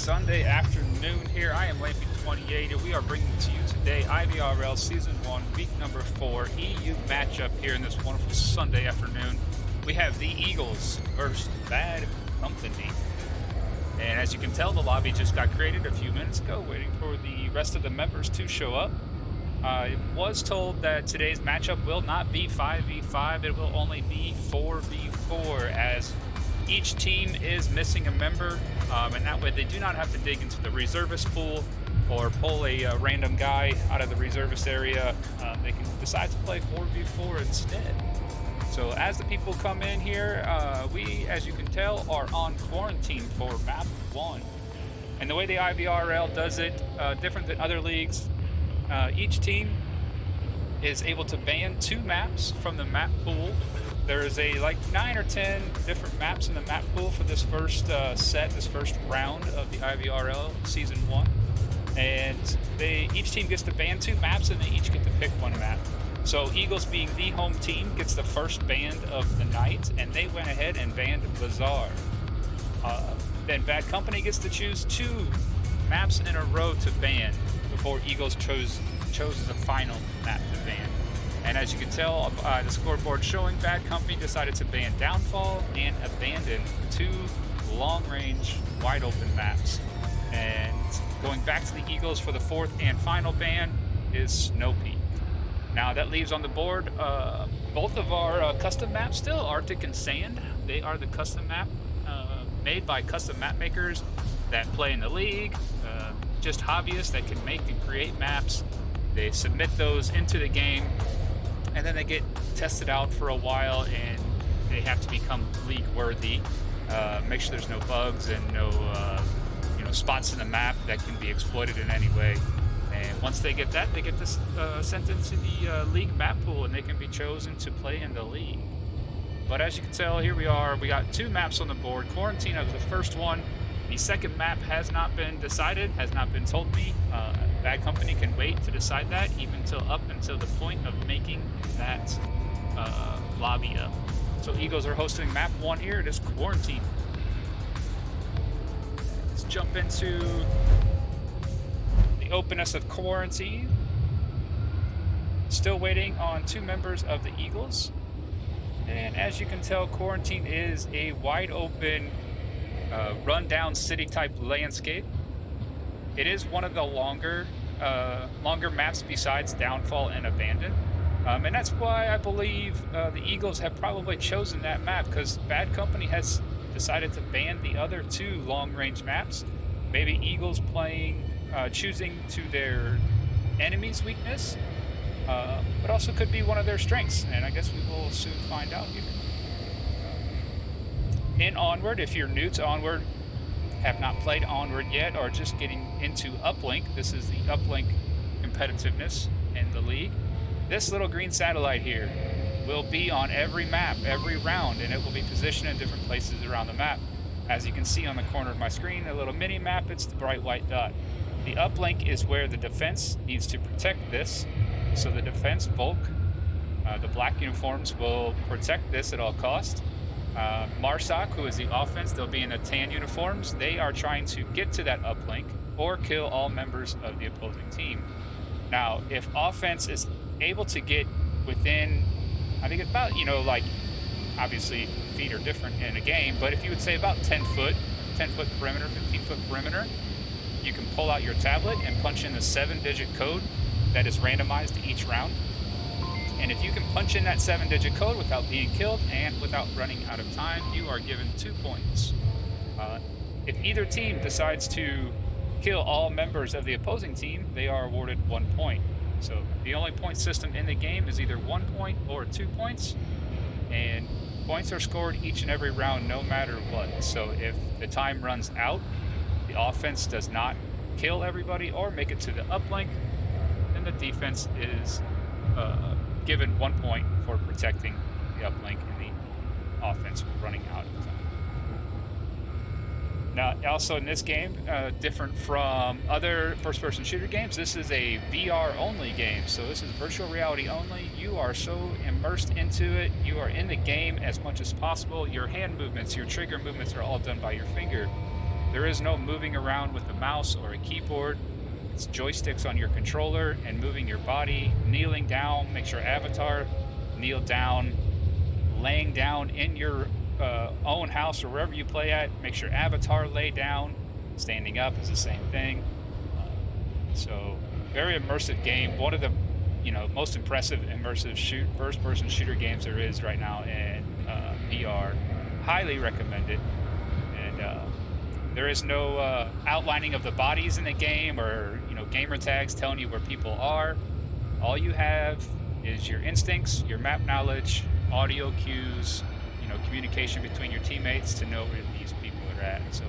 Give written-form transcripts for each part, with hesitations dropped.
Sunday afternoon here. I am Lampy28, and we are bringing to you today IVRL Season 1, Week number 4 EU matchup here in this wonderful Sunday afternoon. We have the Eagles versus Bad Company. And as you can tell, the lobby just got created a few minutes ago, waiting for the rest of the members to show up. I was told that today's matchup will not be 5v5, it will only be 4v4, as each team is missing a member, and that way they do not have to dig into the reservist pool or pull a random guy out of the reservist area. They can decide to play 4v4 instead. So as the people come in here, we, as you can tell, are on quarantine for map 1. And the way the IVRL does it, different than other leagues, each team is able to ban 2 maps from the map pool. There is like 9 or 10 different maps in the map pool for this first this first round of the IVRL Season 1. And each team gets to ban 2 maps, and they each get to pick 1 map. So Eagles, being the home team, gets the first ban of the night, and they went ahead and banned Bazaar. Then Bad Company gets to choose 2 maps in a row to ban before Eagles chose the final map to ban. And as you can tell, the scoreboard showing Bad Company decided to ban Downfall and abandon 2 long-range, wide-open maps. And going back to the Eagles for the 4th and final ban is Snow Peak. Now that leaves on the board both of our custom maps still, Arctic and Sand. They are the custom map made by custom map makers that play in the league, just hobbyists that can make and create maps. They submit those into the game, and then they get tested out for a while, and they have to become league worthy. Make sure there's no bugs and no spots in the map that can be exploited in any way. And once they get that, they get this sent into the league map pool, and they can be chosen to play in the league. But as you can tell, here we are. We got 2 maps on the board. Quarantine is the first one. The second map has not been decided, has not been told me. Bad Company can wait to decide that up until the point of making that lobby up. So Eagles are hosting map 1 here. It is Quarantine. Let's jump into the openness of Quarantine. Still waiting on 2 members of the Eagles. And as you can tell, Quarantine is a wide open, run-down city-type landscape. It is one of the longer maps besides Downfall and Abandon. And that's why I believe the Eagles have probably chosen that map, because Bad Company has decided to ban the other 2 long-range maps. Maybe Eagles choosing to their enemy's weakness, but also could be one of their strengths, and I guess we will soon find out here. In Onward, if you're new to Onward, have not played Onward yet, or just getting into Uplink, this is the Uplink competitiveness in the league. This little green satellite here will be on every map, every round, and it will be positioned in different places around the map. As you can see on the corner of my screen, a little mini map, it's the bright white dot. The uplink is where the defense needs to protect this. So the defense, Volk, the black uniforms, will protect this at all costs. Marsoc, who is the offense, they'll be in the tan uniforms. They are trying to get to that uplink or kill all members of the opposing team. Now, if offense is able to get within, I think about, obviously feet are different in a game, but if you would say about 10 foot perimeter, 15-foot perimeter, you can pull out your tablet and punch in the 7-digit code that is randomized each round. And if you can punch in that 7-digit code without being killed and without running out of time, you are given 2 points. If either team decides to kill all members of the opposing team, they are awarded 1 point. So the only point system in the game is either 1 point or 2 points, and points are scored each and every round no matter what. So if the time runs out, the offense does not kill everybody or make it to the uplink, then the defense is given 1 point for protecting the uplink, and the offense running out of time. Now, also in this game, different from other first-person shooter games, this is a VR-only game. So this is virtual reality only. You are so immersed into it. You are in the game as much as possible. Your hand movements, your trigger movements are all done by your finger. There is no moving around with a mouse or a keyboard. It's joysticks on your controller and moving your body, kneeling down, make sure avatar kneel down, laying down in your own house or wherever you play at, make sure avatar lay down. Standing up is the same thing. So very immersive game. One of the most impressive immersive first-person shooter games there is right now in VR. Highly recommend it. And there is no outlining of the bodies in the game or gamer tags telling you where people are. All you have is your instincts, your map knowledge, audio cues, communication between your teammates to know where these people are at. So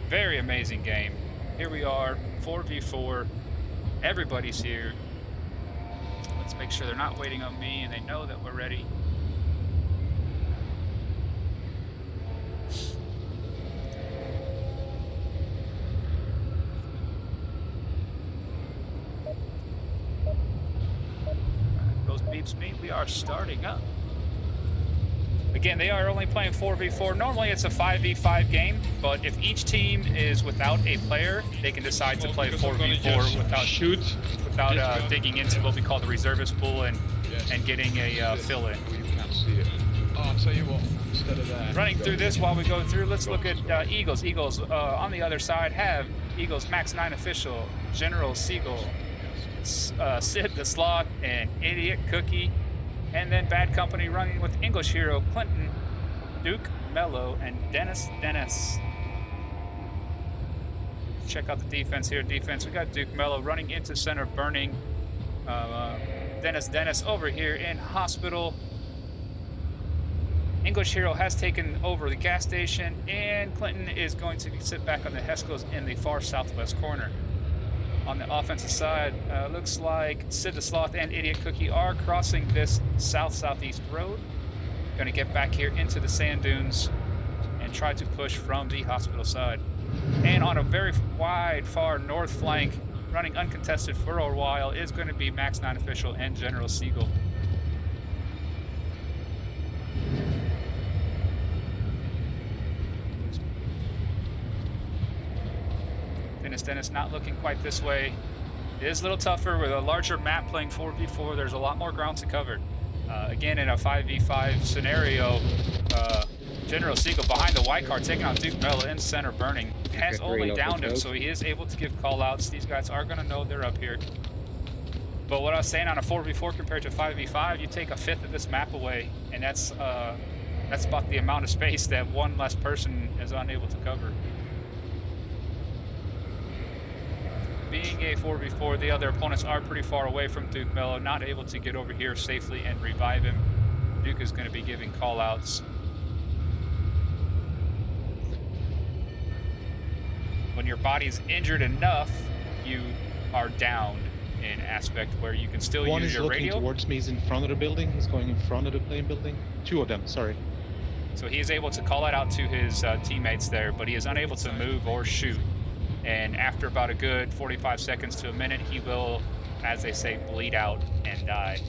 very amazing game. Here we are, 4v4. Everybody's here. Let's make sure they're not waiting on me and they know that we're ready. Those beeps mean we are starting up. Again, they are only playing 4v4. Normally it's a 5v5 game, but if each team is without a player, they can decide to play 4v4 without digging into what we call the reservist pool and getting a fill-in. I'll tell you what, instead of that... Running through this while we go through, let's look at Eagles. Eagles on the other side have Eagles Max 9 official, General Siegel, Sid the Sloth, and Idiot Cookie. And then Bad Company running with English hero Clinton, Duke Mello, and Dennis. Check out the defense here. Defense, we got Duke Mello running into center, burning. Dennis over here in hospital. English hero has taken over the gas station, and Clinton is going to sit back on the Heskos in the far southwest corner. On the offensive side, looks like Sid the Sloth and Idiot Cookie are crossing this south-southeast road. Going to get back here into the sand dunes and try to push from the hospital side. And on a very wide, far north flank, running uncontested for a while, is going to be Max 9 official and General Siegel. Dennis not looking quite this way. It is a little tougher with a larger map playing 4v4. There's a lot more ground to cover. Again, in a 5v5 scenario, General Siegel behind the white car taking on Duke Mello in center burning. Has only downed him, so he is able to give call-outs. These guys are going to know they're up here. But what I was saying, on a 4v4 compared to 5v5, you take a fifth of this map away, and that's about the amount of space that one less person is unable to cover. Being a 4v4, the other opponents are pretty far away from Duke Mello, not able to get over here safely and revive him. Duke is going to be giving call-outs. When your body's injured enough, you are downed in aspect where you can still use your radio. One is looking towards me, he's in front of the building, he's going in front of the plane building. Two of them, sorry. So he is able to call it out to his teammates there, but he is unable to move or shoot. And after about a good 45 seconds to a minute, he will, as they say, bleed out and die.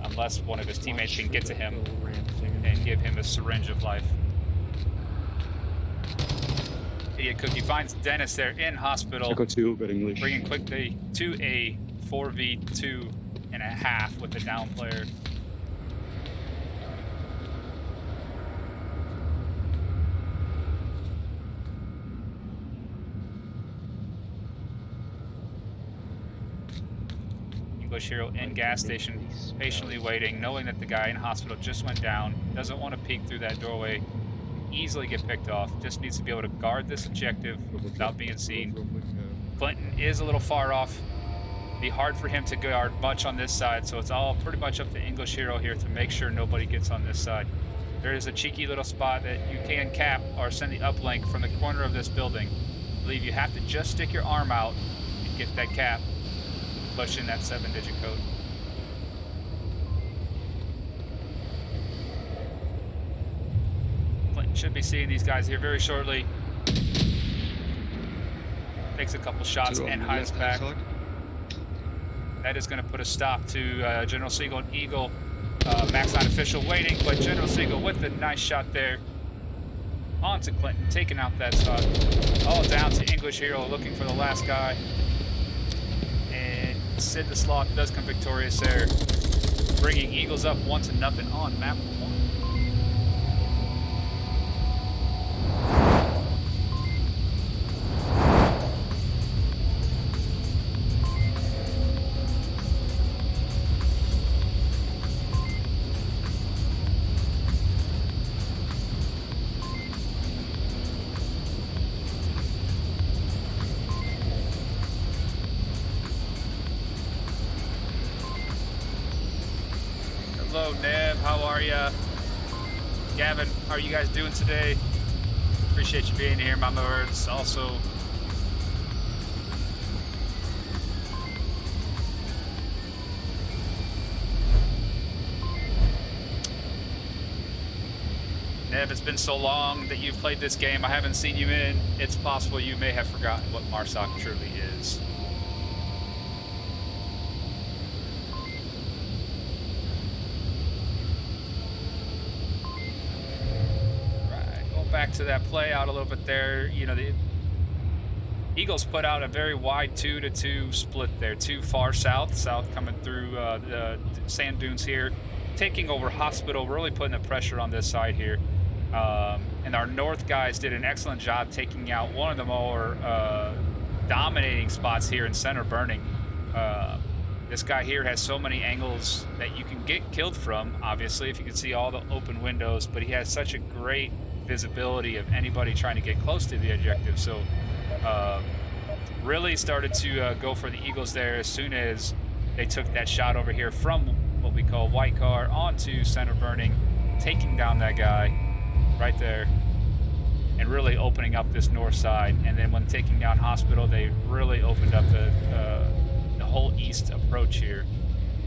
Unless one of his teammates can get to him and give him a syringe of life. Idiot Cookie finds Dennis there in hospital. Echo 2, good English. Bringing quickly to a 4v2.5 with a down player. English hero in gas station, patiently waiting, knowing that the guy in hospital just went down, doesn't want to peek through that doorway, easily get picked off, just needs to be able to guard this objective without being seen. Clinton is a little far off. Be hard for him to guard much on this side, so it's all pretty much up to English hero here to make sure nobody gets on this side. There is a cheeky little spot that you can cap or send the uplink from the corner of this building. I believe you have to just stick your arm out and get that cap. Push in that 7-digit code. Clinton should be seeing these guys here very shortly. Takes a couple shots and hides back. That is going to put a stop to General Siegel and Eagle. Max 9 official waiting, but General Siegel with a nice shot there. on to Clinton, taking out that shot. All down to English Hero, looking for the last guy. And Sid the Sloth does come victorious there, bringing Eagles up 1-0 on map 1. Hello, Nev. How are ya? Gavin, how are you guys doing today? Appreciate you being here, my lords. Also, Nev, it's been so long that you've played this game. I haven't seen you in. It's possible you may have forgotten what MARSOC truly is. Back to that play out a little bit there. You know, the Eagles put out a very wide 2-2 split there. Too far south coming through the sand dunes here, taking over Hospital, really putting the pressure on this side here. And our north guys did an excellent job taking out one of the more dominating spots here in Center Burning. This guy here has so many angles that you can get killed from, obviously, if you can see all the open windows, but he has such a great visibility of anybody trying to get close to the objective. So really started to go for the Eagles there as soon as they took that shot over here from what we call White Car onto Center Burning, taking down that guy right there and really opening up this north side. And then when taking down Hospital, they really opened up the whole east approach here,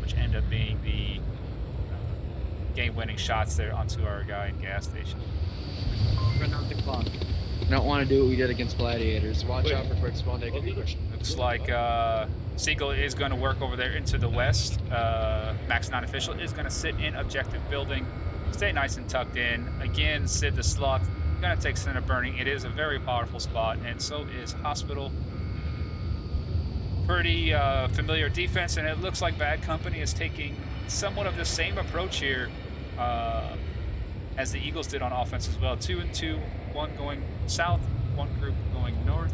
which ended up being the game-winning shots there onto our guy in gas station. Run out the clock. Don't want to do what we did against Gladiators. Watch out for quick spawn take. Looks like Siegel is going to work over there into the west. Max Non-Official is going to sit in objective building. Stay nice and tucked in. Again, Sid the Sloth going to take Center Burning. It is a very powerful spot, and so is Hospital. Pretty familiar defense, and it looks like Bad Company is taking somewhat of the same approach here as the Eagles did on offense as well. 2 and 2, one going south, one group going north.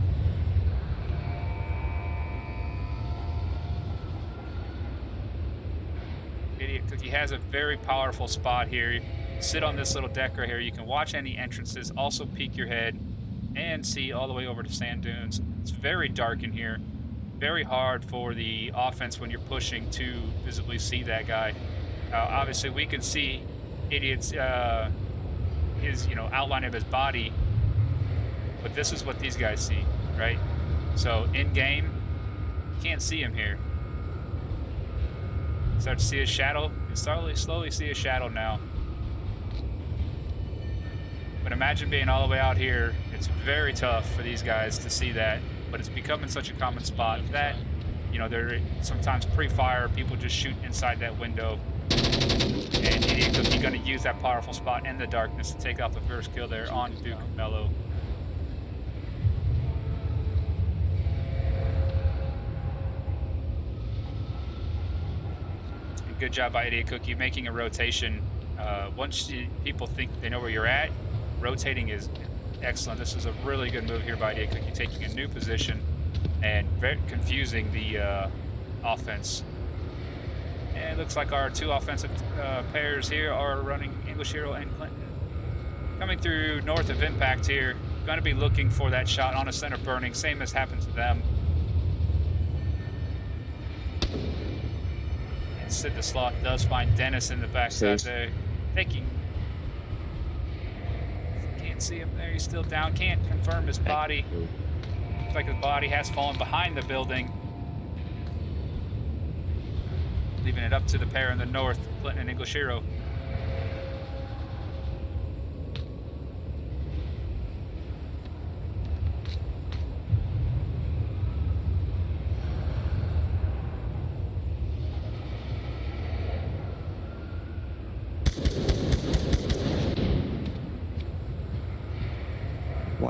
Idiot Cookie has a very powerful spot here. Sit on this little deck right here. You can watch any entrances, also peek your head and see all the way over to sand dunes. It's very dark in here. Very hard for the offense when you're pushing to visibly see that guy. Obviously, we can see Idiot's his outline of his body, but this is what these guys see, right? So in game, you can't see him here. Start to see his shadow. You can slowly see his shadow now. But imagine being all the way out here. It's very tough for these guys to see that, but it's becoming such a common spot that, they're sometimes pre-fire, people just shoot inside that window. And Idiot Cookie going to use that powerful spot in the darkness to take out the first kill there on Duke Mello. Good job by Idiot Cookie making a rotation. Once people think they know where you're at, rotating is excellent. This is a really good move here by Idiot Cookie, taking a new position and very confusing the offense. And it looks like our two offensive pairs here are running English Hero and Clinton. Coming through north of Impact here, going to be looking for that shot on a Center Burning, same as happened to them. Sid the Sloth does find Dennis in the backside there. Taking. Can't see him there. He's still down. Can't confirm his body. Looks like his body has fallen behind the building. Leaving it up to the pair in the north, Clinton and English Hero.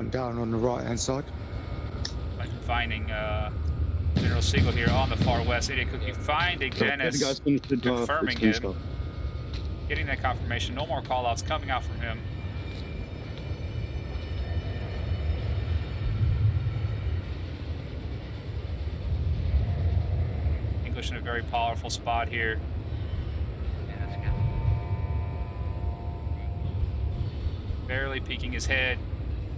one down on the right hand side. I'm finding General Siegel here on the far west. Idiot Cookie finding So, the Dennis, guys finished the confirming screen him. stuff. Getting that confirmation. No more call-outs coming out from him. English in a very powerful spot here. Barely peeking his head.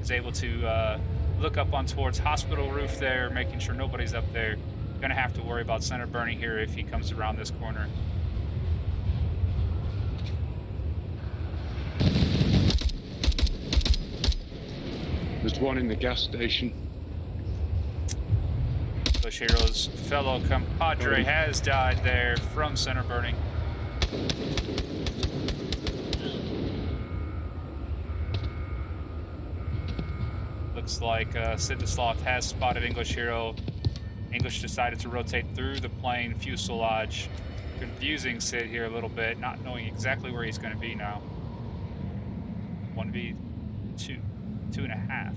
Is able to look up on towards hospital roof there, making sure nobody's up there. Gonna have to worry about center burning here if he comes around this corner. There's one in the gas station. Bush Hero's fellow compadre has died there from center burning. Looks like Sid the Sloth has spotted English Hero. English decided to rotate through the plane fuselage, confusing Sid here a little bit, not knowing exactly where he's going to be now. 1v2, 2.5.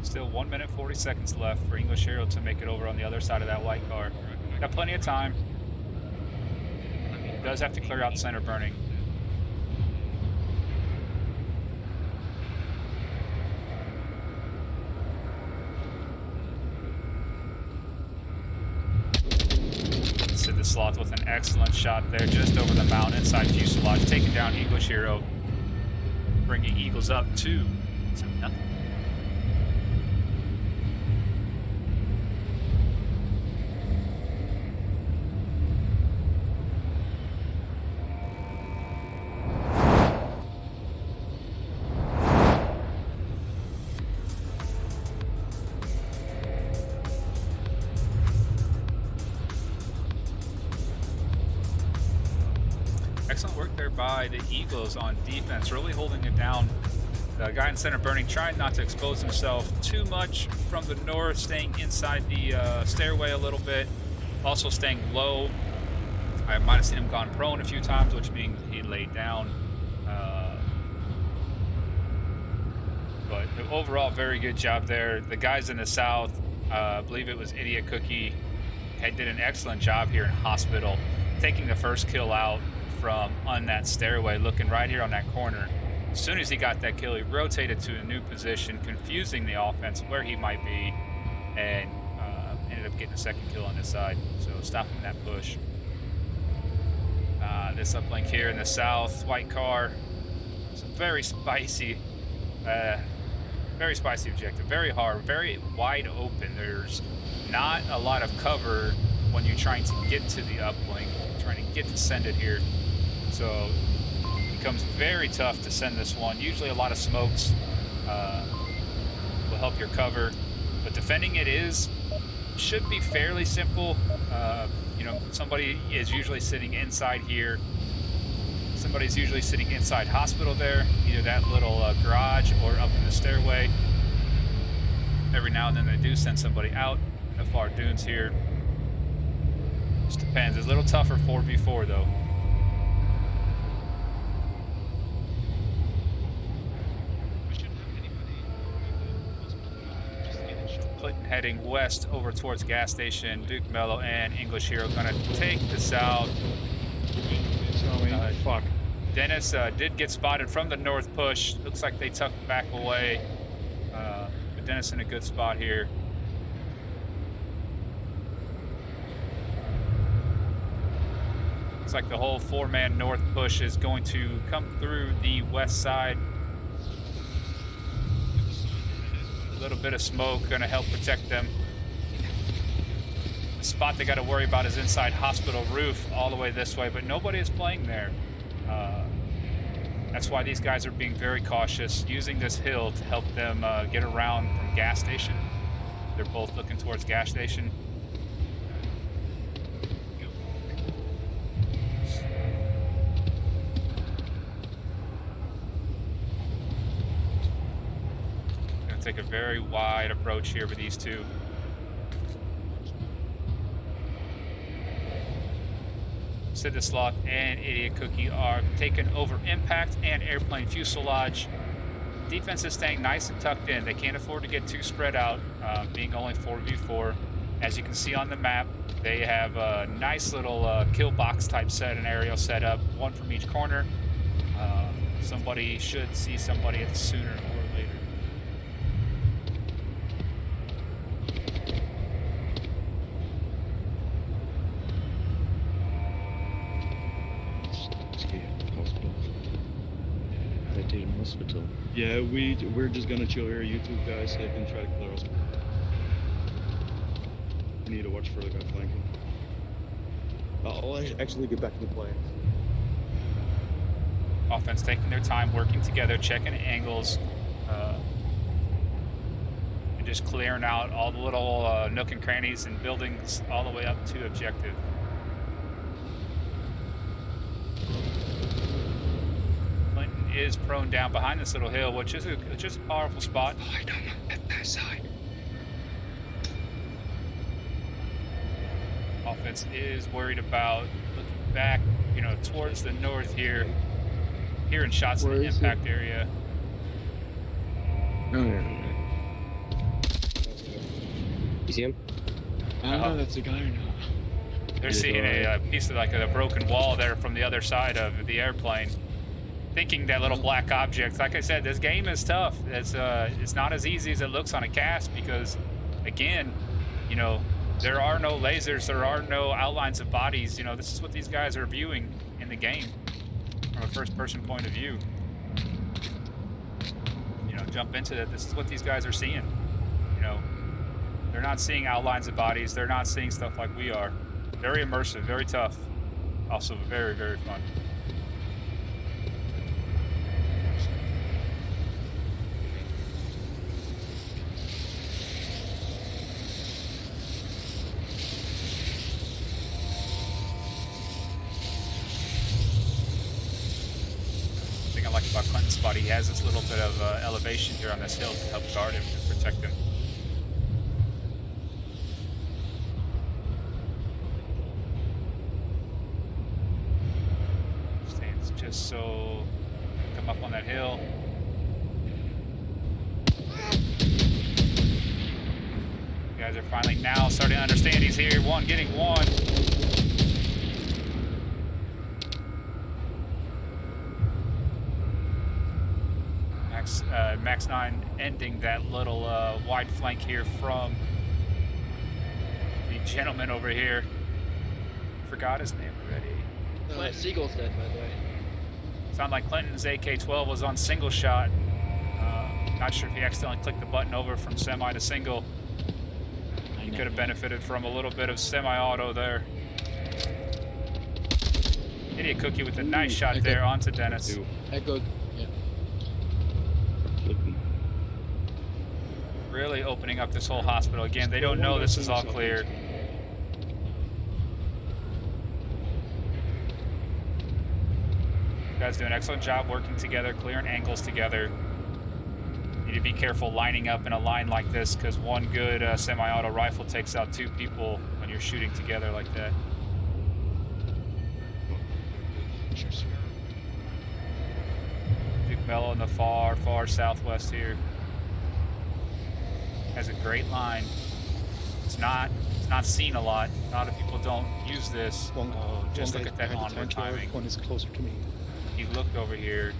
Still 1 minute 40 seconds left for English Hero to make it over on the other side of that white car. Got plenty of time. Does have to clear out center burning. Sid the Sloth with an excellent shot there, just over the mountain inside fuselage, taking down English Hero, bringing Eagles up 2-0. Excellent work there by the Eagles on defense, really holding it down. The guy in center burning, trying not to expose himself too much from the north, staying inside the stairway a little bit, also staying low. I might have seen him gone prone a few times, which means he laid down. But overall, very good job there. The guys in the south, I believe it was Idiot Cookie, did an excellent job here in hospital, taking the first kill out from on that stairway, looking right here on that corner. As soon as he got that kill, he rotated to a new position, confusing the offense where he might be, and ended up getting a second kill on this side, so stopping that push. This uplink here in the south, white car, it's a very spicy objective, very hard, very wide open. There's not a lot of cover when you're trying to get to the uplink, trying to get to send it here. So it becomes very tough to send this one. Usually a lot of smokes will help your cover, but defending it should be fairly simple. You know, somebody is usually sitting inside here. Somebody's usually sitting inside hospital there, either that little garage or up in the stairway. Every now and then they do send somebody out in the far dunes here. Just depends. It's a little tougher 4v4 though. Clinton heading west over towards gas station. Duke Mello and English Hero gonna take this out. Fuck. Dennis did get spotted from the north push. Looks like they tucked back away. But Dennis in a good spot here. Looks like the whole 4-man north push is going to come through the west side. A little bit of smoke gonna help protect them. The spot they got to worry about is inside hospital roof all the way this way, but nobody is playing there. That's why these guys are being very cautious, using this hill to help them get around from gas station. They're both looking towards gas station. to take a very wide approach here with these two. Sid the Sloth and Idiot Cookie are taking over impact and airplane fuselage. Defense is staying nice and tucked in. They can't afford to get too spread out, being only 4v4. As you can see on the map, they have a nice little kill box type scenario set up, one from each corner. Somebody should see somebody sooner or later. Hospital. Yeah, we're just gonna chill here. You two guys can try to clear us. We need to watch for the guy flanking. I'll actually get back to the plane. Offense taking their time, working together, checking angles, and just clearing out all the little nook and crannies and buildings all the way up to objective. Is prone down behind this little hill, which is a powerful spot. Oh, I don't know that side. Offense is worried about looking back, you know, towards the north here, hearing shots in the impact area. No. You see him? I don't know that's a guy or not. They're seeing a piece of like a broken wall there from the other side of the airplane. Thinking that little black object. Like I said, this game is tough. It's not as easy as it looks on a cast because, again, you know, there are no lasers, there are no outlines of bodies. You know, this is what these guys are viewing in the game from a first-person point of view. You know, jump into that. This is what these guys are seeing. You know, they're not seeing outlines of bodies. They're not seeing stuff like we are. Very immersive, very tough. Also very, very fun. About Clinton's spot, he has this little bit of elevation here on this hill to help guard him and protect him. Stands just so come up on that hill. You guys are finally now starting to understand he's here. Getting one. Max 9 ending that little wide flank here from the gentleman over here. Forgot his name already. Seagull's dead, by the way. Sound like Clinton's AK-12 was on single shot. Not sure if he accidentally clicked the button over from semi to single. He could have benefited from a little bit of semi-auto there. Idiot Cookie with a nice shot there onto Dennis. Echo. Really opening up this whole hospital. Again, they don't know this is all clear. You guys do an excellent job working together, clearing angles together. You need to be careful lining up in a line like this because one good semi-auto rifle takes out two people when you're shooting together like that. Duke Mello in the far, far southwest here. Has a great line. It's not seen a lot. A lot of people don't use this. Just look at that onward timing. One is closer to me. He looked over here.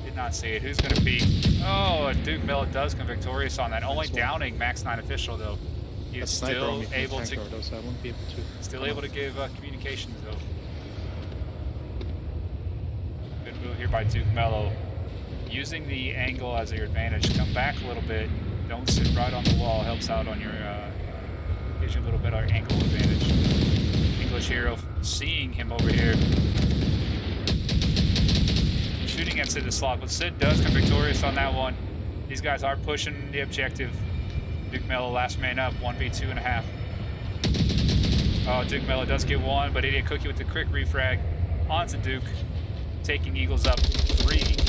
Did not see it. Who's going to be? Oh, Duke Mello does come victorious on that. Only downing Max 9 official though. He is still able to. Still able to give communications though. Good move here by Duke Mello. Using the angle as your advantage. Come back a little bit. Don't sit right on the wall. Helps out on your, gives you a little bit of angle advantage. English hero seeing him over here. Shooting at Sid the Sloth, but Sid does come victorious on that one. These guys are pushing the objective. Duke Mello last man up, 1v2.5. Oh, Duke Mello does get one, but Idiot Cookie with the quick refrag onto Duke. Taking Eagles up 3-0.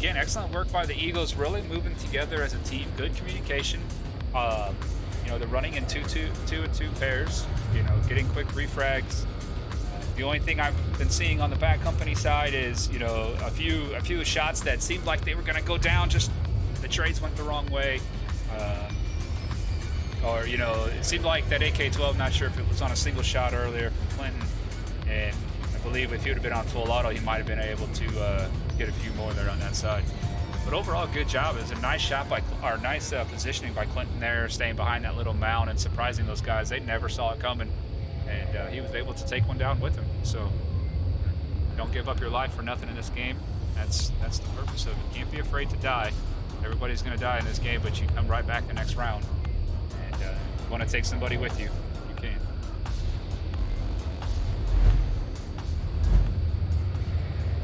again, excellent work by the Eagles, really moving together as a team. Good communication. You know, they're running in two and two pairs. You know, getting quick refrags. The only thing I've been seeing on the bad company side is, you know, a few shots that seemed like they were going to go down. Just the trades went the wrong way. Or, you know, it seemed like that AK-12, not sure if it was on a single shot earlier from Clinton. And I believe if he would have been on full auto, he might have been able to get a few more there on that side. But overall, good job. It was a nice shot by, or nice positioning by Clinton there, staying behind that little mound and surprising those guys. They never saw it coming, and he was able to take one down with him. So don't give up your life for nothing in this game. That's the purpose of it. You can't be afraid to die. Everybody's going to die in this game, but you come right back the next round. And you want to take somebody with you, you can.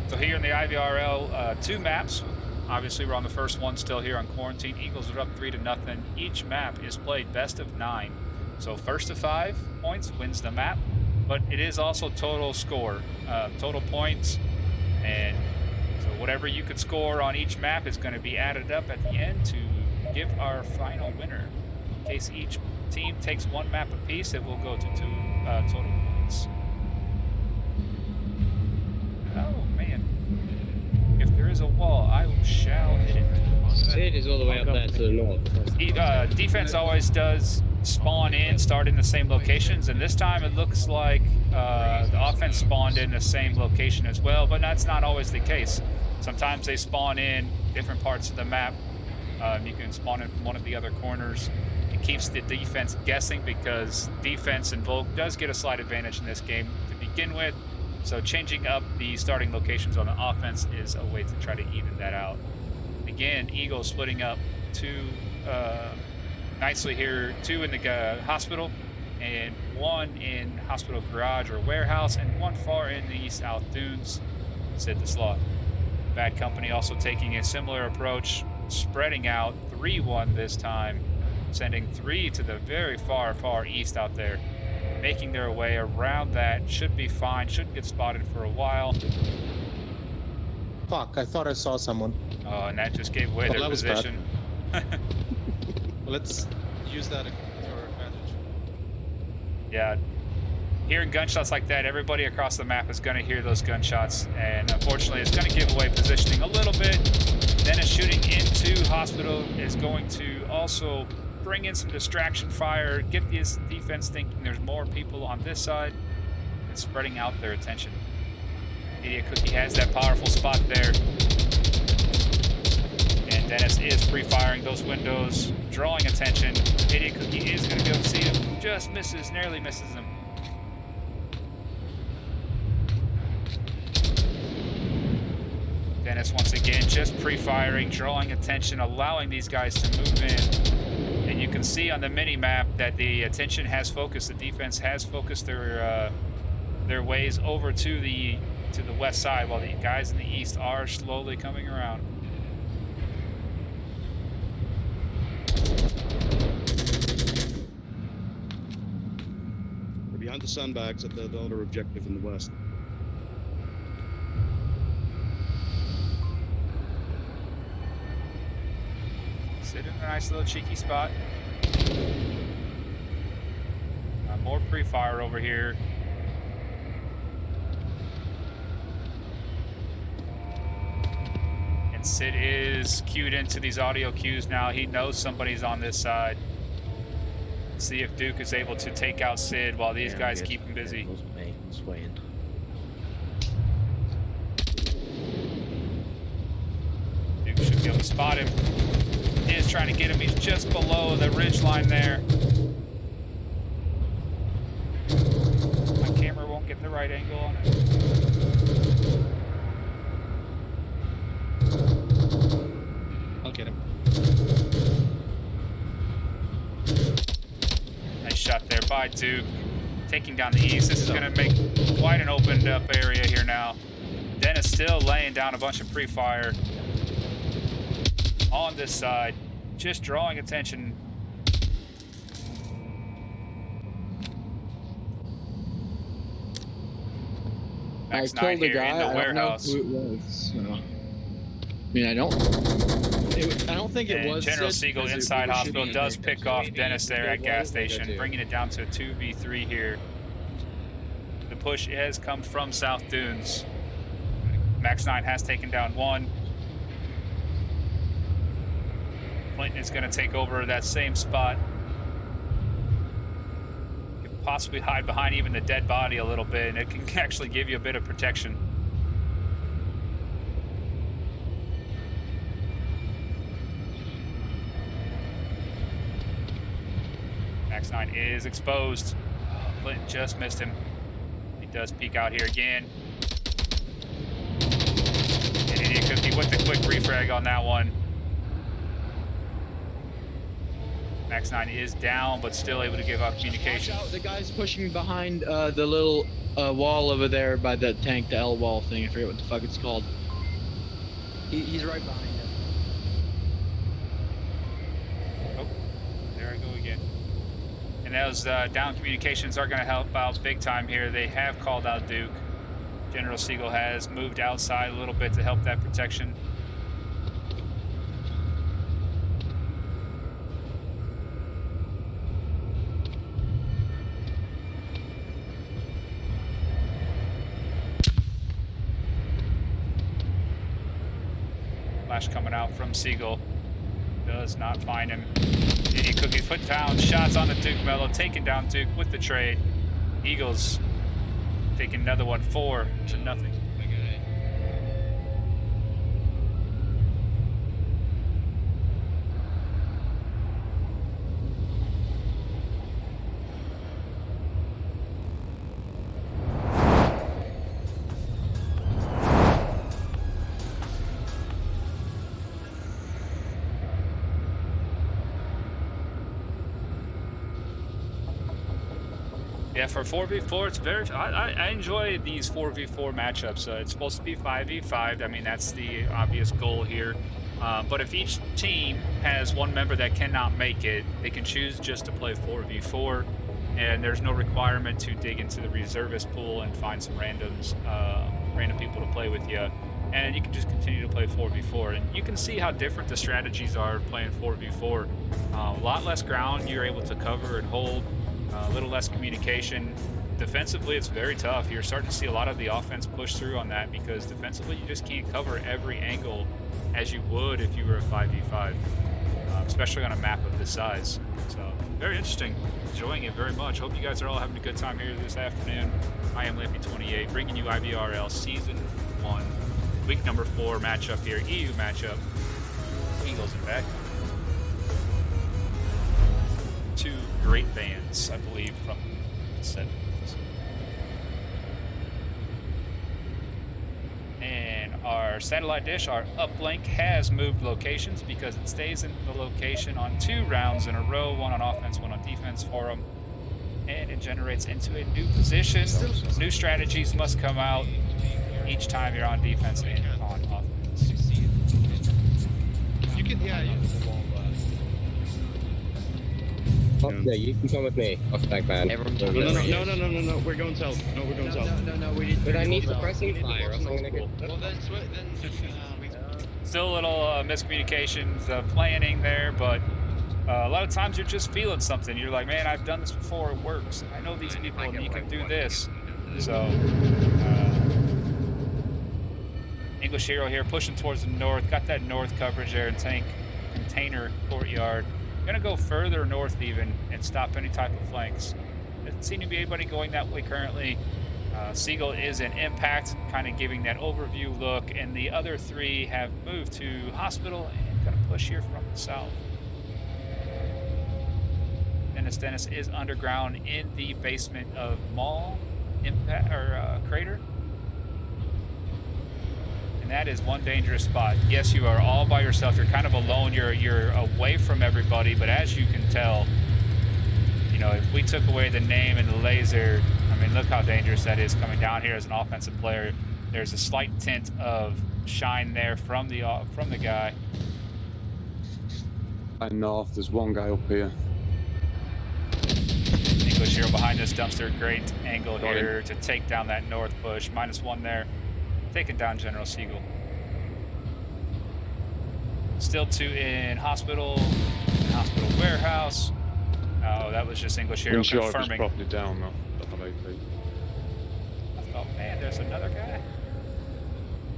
So here in the IVRL, 2 maps. Obviously, we're on the first one still here on quarantine. Eagles are up 3-0. Each map is played best of 9. So first to 5 points wins the map, but it is also total score, total points. And so whatever you could score on each map is going to be added up at the end to give our final winner. In case each team takes 1 map apiece, it will go to 2 total points. Oh, man. If there is a wall, I shall hit it. Sid is all the way up there to the north. Defense always does spawn in, start in the same locations, and this time it looks like the offense spawned in the same location as well, but that's not always the case. Sometimes they spawn in different parts of the map. You can spawn in from one of the other corners. It keeps the defense guessing because defense and Volk does get a slight advantage in this game to begin with. So changing up the starting locations on the offense is a way to try to even that out. Again, Eagles splitting up 2 nicely here, 2 in the hospital and 1 in hospital garage or warehouse and 1 far in the South Dunes. Sid the slot. Bad company also taking a similar approach, spreading out 3-1 this time, sending 3 to the very far east out there. Making their way around that. Should be fine. Shouldn't get spotted for a while. Fuck, I thought I saw someone. Oh, and that just gave away Well, their that was bad. position. Well, let's use that to our advantage. Yeah. Hearing gunshots like that, everybody across the map is going to hear those gunshots. And unfortunately, it's going to give away positioning a little bit. Dennis shooting into hospital is going to also bring in some distraction fire, get this defense thinking there's more people on this side, and spreading out their attention. Idiot Cookie has that powerful spot there. And Dennis is pre-firing those windows, drawing attention. Idiot Cookie is going to be able to see him. Just misses, narrowly misses him. Dennis once again just pre-firing, drawing attention, allowing these guys to move in. And you can see on the mini-map that the attention has focused. The defense has focused their ways over to the west side, while the guys in the east are slowly coming around. We're behind the sandbags at the other objective in the west. Sit in a nice little cheeky spot. More pre-fire over here. And Sid is cued into these audio cues now. He knows somebody's on this side. See if Duke is able to take out Sid while these guys keep him busy. It wasn't me, swaying. Duke should be able to spot him. He is trying to get him. He's just below the ridge line there. My camera won't get the right angle on it. I'll get him. Nice shot there by Duke. Taking down the east. This is going to make quite an opened up area here now. Dennis still laying down a bunch of pre-fire on this side, just drawing attention. I Max killed 9 the here guy. in the I don't know warehouse. who it was. So. mean, I don't think it And was General Sid, Siegel because inside was hospital shooting does at pick the off UAV. Dennis there at Big gas light, station, too. bringing it down to a 2v3 here. The push has come from South Dunes. Max 9 has taken down one. Clinton is going to take over that same spot. Could possibly hide behind even the dead body a little bit, and it can actually give you a bit of protection. Max 9 is exposed. Clinton just missed him. He does peek out here again. And Idiot Cookie with the quick refrag on that one. Max 9 is down, but still able to give out communication. Watch out, the guy's pushing behind the little wall over there by the tank, the L wall thing. I forget what the fuck it's called. He's right behind him. Oh, there I go again. And those down communications are going to help out big time here. They have called out Duke. General Siegel has moved outside a little bit to help that protection. Flash coming out from Siegel. Does not find him. Idiot Cookie put down shots on the Duke Mellow, taking down Duke with the trade. Eagles taking another one, 4-0. Yeah, for 4v4, it's very. I enjoy these 4v4 matchups. It's supposed to be 5v5. I mean, that's the obvious goal here. But if each team has one member that cannot make it, they can choose just to play 4v4, and there's no requirement to dig into the reservist pool and find some random people to play with you. And you can just continue to play 4v4, and you can see how different the strategies are playing 4v4. A lot less ground you're able to cover and hold. A little less communication. Defensively, it's very tough. You're starting to see a lot of the offense push through on that because defensively, you just can't cover every angle as you would if you were a 5v5, especially on a map of this size. So, very interesting. Enjoying it very much. Hope you guys are all having a good time here this afternoon. I am Lampy28, bringing you IVRL Season 1, Week number 4 matchup here, EU matchup. Eagles are back. Two great bands, I believe, from the 70s. And our satellite dish, our uplink, has moved locations because it stays in the location on 2 rounds in a row, one on offense, one on defense for them. And it generates into a new position. New strategies must come out each time you're on defense and on offense. You can, yeah. Yeah, you can come with me. Off back man. No, we're going south. No, we're going south. No, we need. But I need suppressing fire, or else I'm gonna get. Well, then Still a little miscommunications of planning there, but a lot of times you're just feeling something. You're like, man, I've done this before, it works. I know these people and you can do this. So, English Hero here pushing towards the north. Got that north coverage there and tank container courtyard. Gonna go further north even and stop any type of flanks. Doesn't seem to be anybody going that way currently. Siegel is in impact, kind of giving that overview look, and the other 3 have moved to hospital and gonna push here from the south. Dennis is underground in the basement of Mall Impact or Crater. And that is one dangerous spot. Yes, you are all by yourself. You're kind of alone. You're away from everybody, but as you can tell, you know, if we took away the name and the laser, I mean, look how dangerous that is coming down here as an offensive player. There's a slight tint of shine there from the guy. And north, there's one guy up here. English Hero behind this dumpster. Great angle here to take down that north push. -1 there. Taking down General Siegel. Still 2 in hospital warehouse. Oh, that was just English Hero Windshield is confirming. properly down though. The whole AP. I thought, man, there's another guy.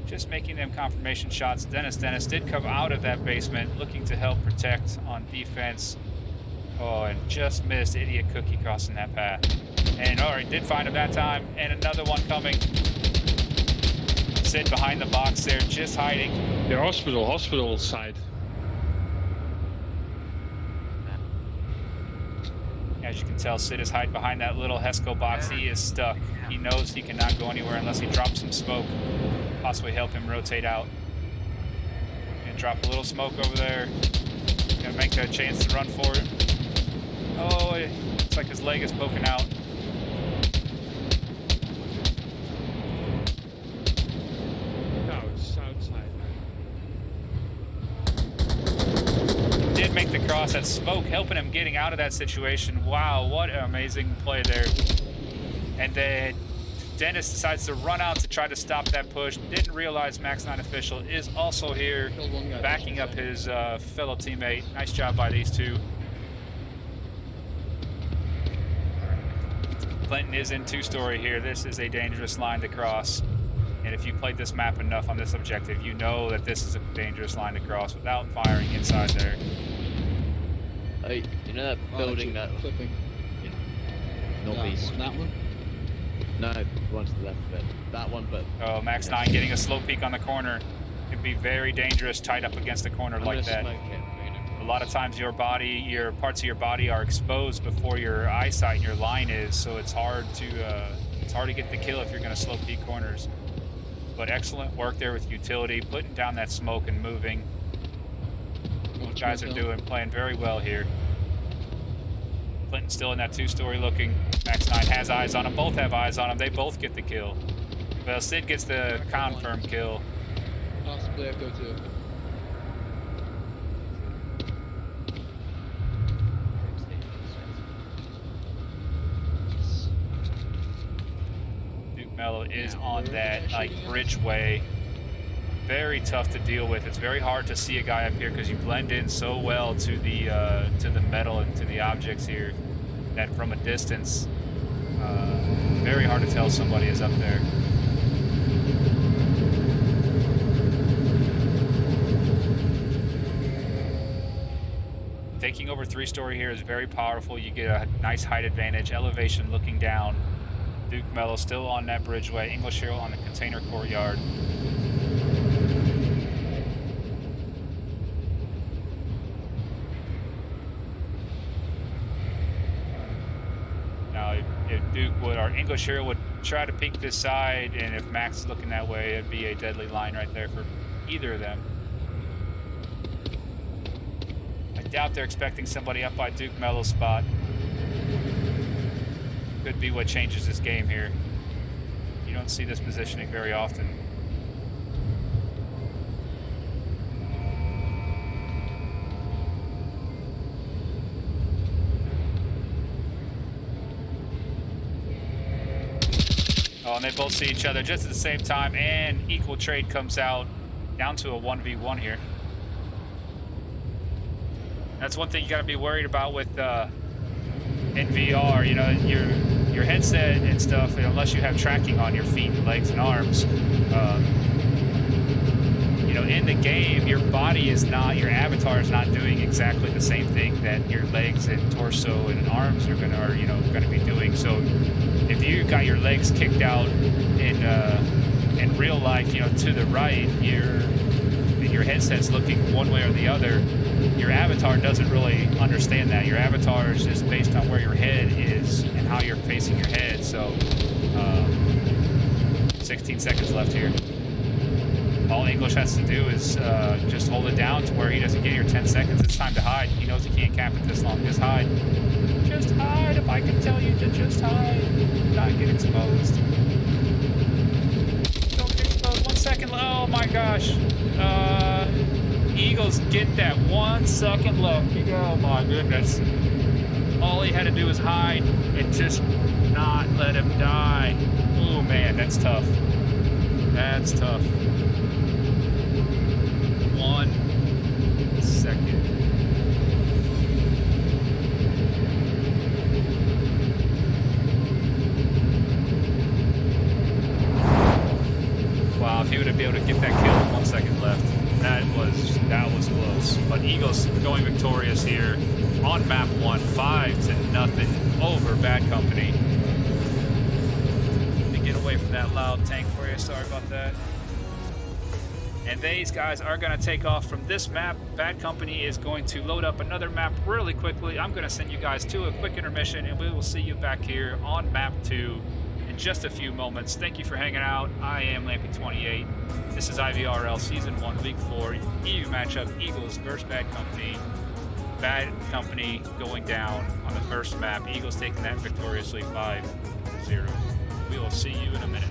Just making them confirmation shots. Dennis did come out of that basement looking to help protect on defense. Oh, and just missed Idiot Cookie crossing that path. And all right, did find him that time. And another one coming. Sid behind the box there, just hiding. Yeah, hospital side. As you can tell, Sid is hiding behind that little Hesco box. He is stuck. He knows he cannot go anywhere unless he drops some smoke. Possibly help him rotate out. And drop a little smoke over there. Gonna make that chance to run for it. Oh, it looks like his leg is poking out. No, it's outside. Did make the cross. That smoke helping him getting out of that situation. Wow, what an amazing play there. And then Dennis decides to run out to try to stop that push. Didn't realize Max 9 official is also here backing up his fellow teammate. Nice job by these two. Clinton is in 2-story here. This is a dangerous line to cross. And if you played this map enough on this objective, you know that this is a dangerous line to cross without firing inside there. Hey, you know that building that Flipping. northeast? That one? No, the one to the left of it. That one, but Oh, Max 9 getting a slow peek on the corner. Could be very dangerous tied up against the corner I'm like gonna that. smoke it. A lot of times your parts of your body are exposed before your eyesight and your line is, so it's hard to get the kill if you're going to slow peek corners. But excellent work there with utility, putting down that smoke and moving. What guys are playing very well here. Clinton still in that 2-story looking. Max 9 has eyes on him. Both have eyes on him. They both get the kill. Well, Sid gets the confirm kill. Possibly Echo 2. Duke Mello is on that like bridgeway. Very tough to deal with. It's very hard to see a guy up here because you blend in so well to the metal and to the objects here that from a distance, very hard to tell somebody is up there. Taking over 3-story here is very powerful. You get a nice height advantage, elevation looking down. Duke Mello still on that bridgeway. English Hero on the container courtyard. Now, if Duke would, or English Hero would try to peek this side, and if Max is looking that way, it'd be a deadly line right there for either of them. I doubt they're expecting somebody up by Duke Mello's spot. Could be what changes this game here. You don't see this positioning very often. Oh, and they both see each other just at the same time, and equal trade comes out down to a 1v1 here. That's one thing you got to be worried about with in VR. You know, your headset and stuff, unless you have tracking on your feet, legs, and arms. You know, in the game, your body is not, your avatar is not doing exactly the same thing that your legs and torso and arms are gonna be doing. So, if you got your legs kicked out in real life, you know, to the right, your headset's looking one way or the other. Your avatar doesn't really understand that. Your avatar is just based on where your head is and how you're facing your head. So, 16 seconds left here. All English has to do is just hold it down to where he doesn't get your 10 seconds. It's time to hide. He knows he can't cap it this long. Just hide. Just hide. If I can tell you to just hide, not get exposed. Don't get exposed. 1 second. Oh my gosh. Eagles get that 1 second left. Oh my goodness. All he had to do was hide and just not let him die. Oh man, that's tough. That's tough. 1 be able to get that kill with 1 second left. That was close. But Eagles going victorious here on map 1, 5-0 over Bad Company. Let me get away from that loud tank for you. Sorry about that. And these guys are going to take off from this map. Bad Company is going to load up another map really quickly. I'm going to send you guys to a quick intermission, and we will see you back here on map 2 in just a few moments. Thank you for hanging out. I am Lampy28. This is IVRL Season 1, Week 4, EU matchup, Eagles versus Bad Company. Bad Company going down on the first map. Eagles taking that victoriously 5-0. We will see you in a minute.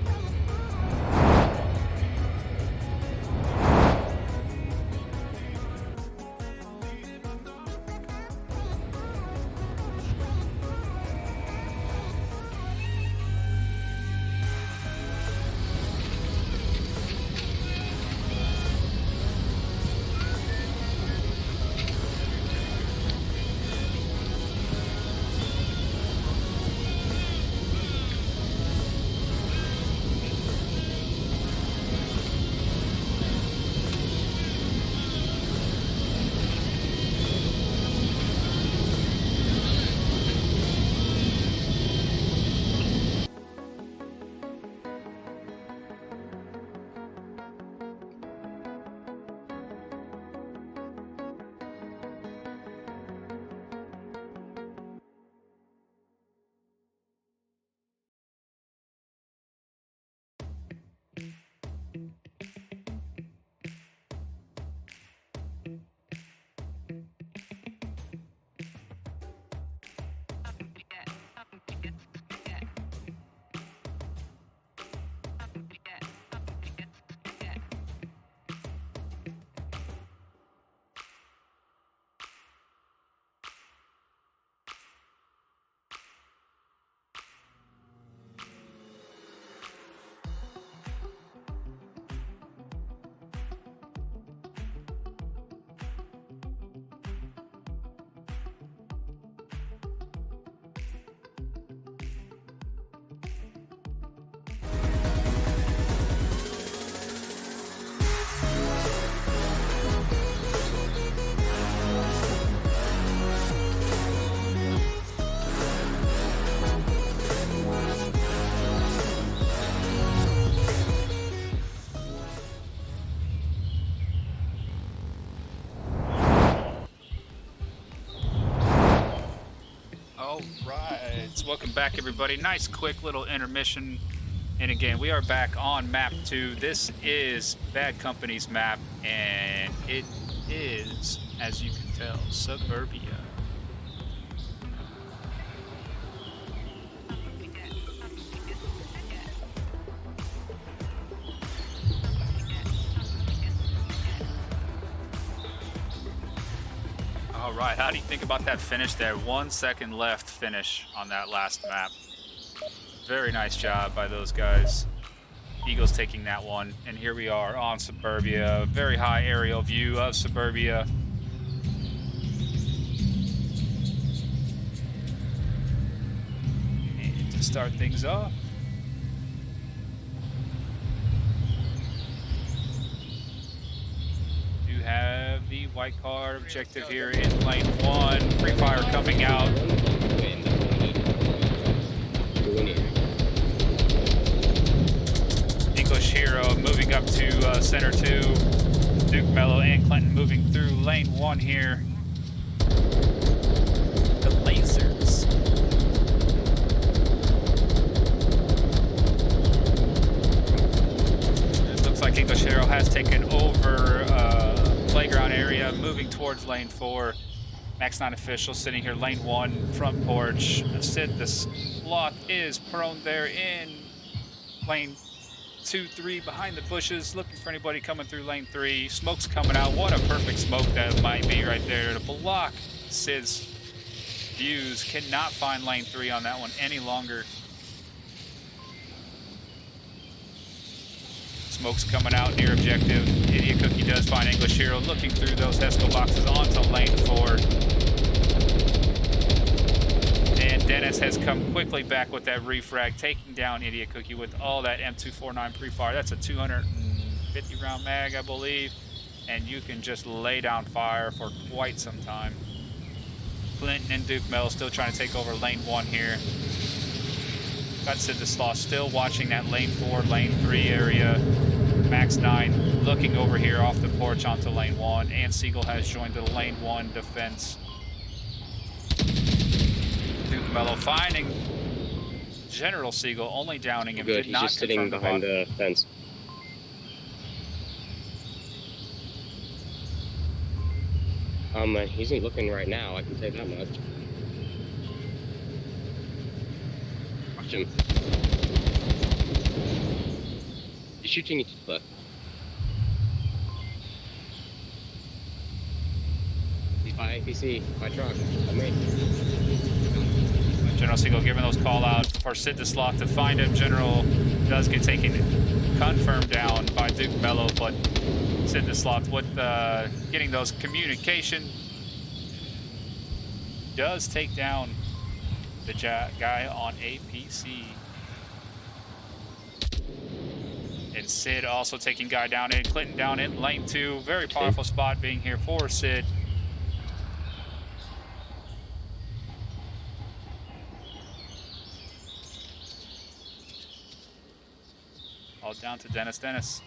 Welcome back, everybody. Nice quick little intermission, and again, we are back on map 2. This is Bad Company's map, and it is, as you can tell, Suburbia. All right, how do you think about that finish there? 1 second left finish on that last map. Very nice job by those guys. Eagles taking that one, and here we are on Suburbia. Very high aerial view of Suburbia. And to start things off, have the white car objective here in lane 1. Pre-fire coming out. English Hero moving up to center 2. Duke Mello and Clinton moving through lane 1 here. The lasers. It looks like English Hero has taken over playground area, moving towards lane 4. Max 9 official sitting here, lane 1, front porch. Sid the Sloth is prone there in lane 2, 3, behind the bushes, looking for anybody coming through lane 3. Smoke's coming out. What a perfect smoke that might be right there to block Sid's views. Cannot find lane 3 on that one any longer. Smoke's coming out near objective. Idiot Cookie does find English Hero, looking through those Hesco boxes onto lane 4. And Dennis has come quickly back with that refrag, taking down Idiot Cookie with all that M249 pre-fire. That's a 200 50 round mag, I believe, and you can just lay down fire for quite some time. Clinton and Duke Mel still trying to take over lane 1 here. Got Sid the Sloth still watching that lane 4, lane 3 area. Max 9 looking over here off the porch onto lane 1, and Siegel has joined the lane 1 defense. Duke Mello finding General Siegel, only downing him. Good, Did he's not just sitting confirm the behind bot. the fence. He isn't looking right now, I can say that much. Watch him. He's shooting into the cliff. He's by APC, by truck, on me. General Siegel giving those call out for Sid the Sloth to find him. General does get taken, confirmed down by Duke Mello, but Sid the Sloth with getting those communication does take down the guy on APC. And Sid also taking guy down in, Clinton down in lane 2. Very powerful spot being here for Sid. All down to Dennis. Dennis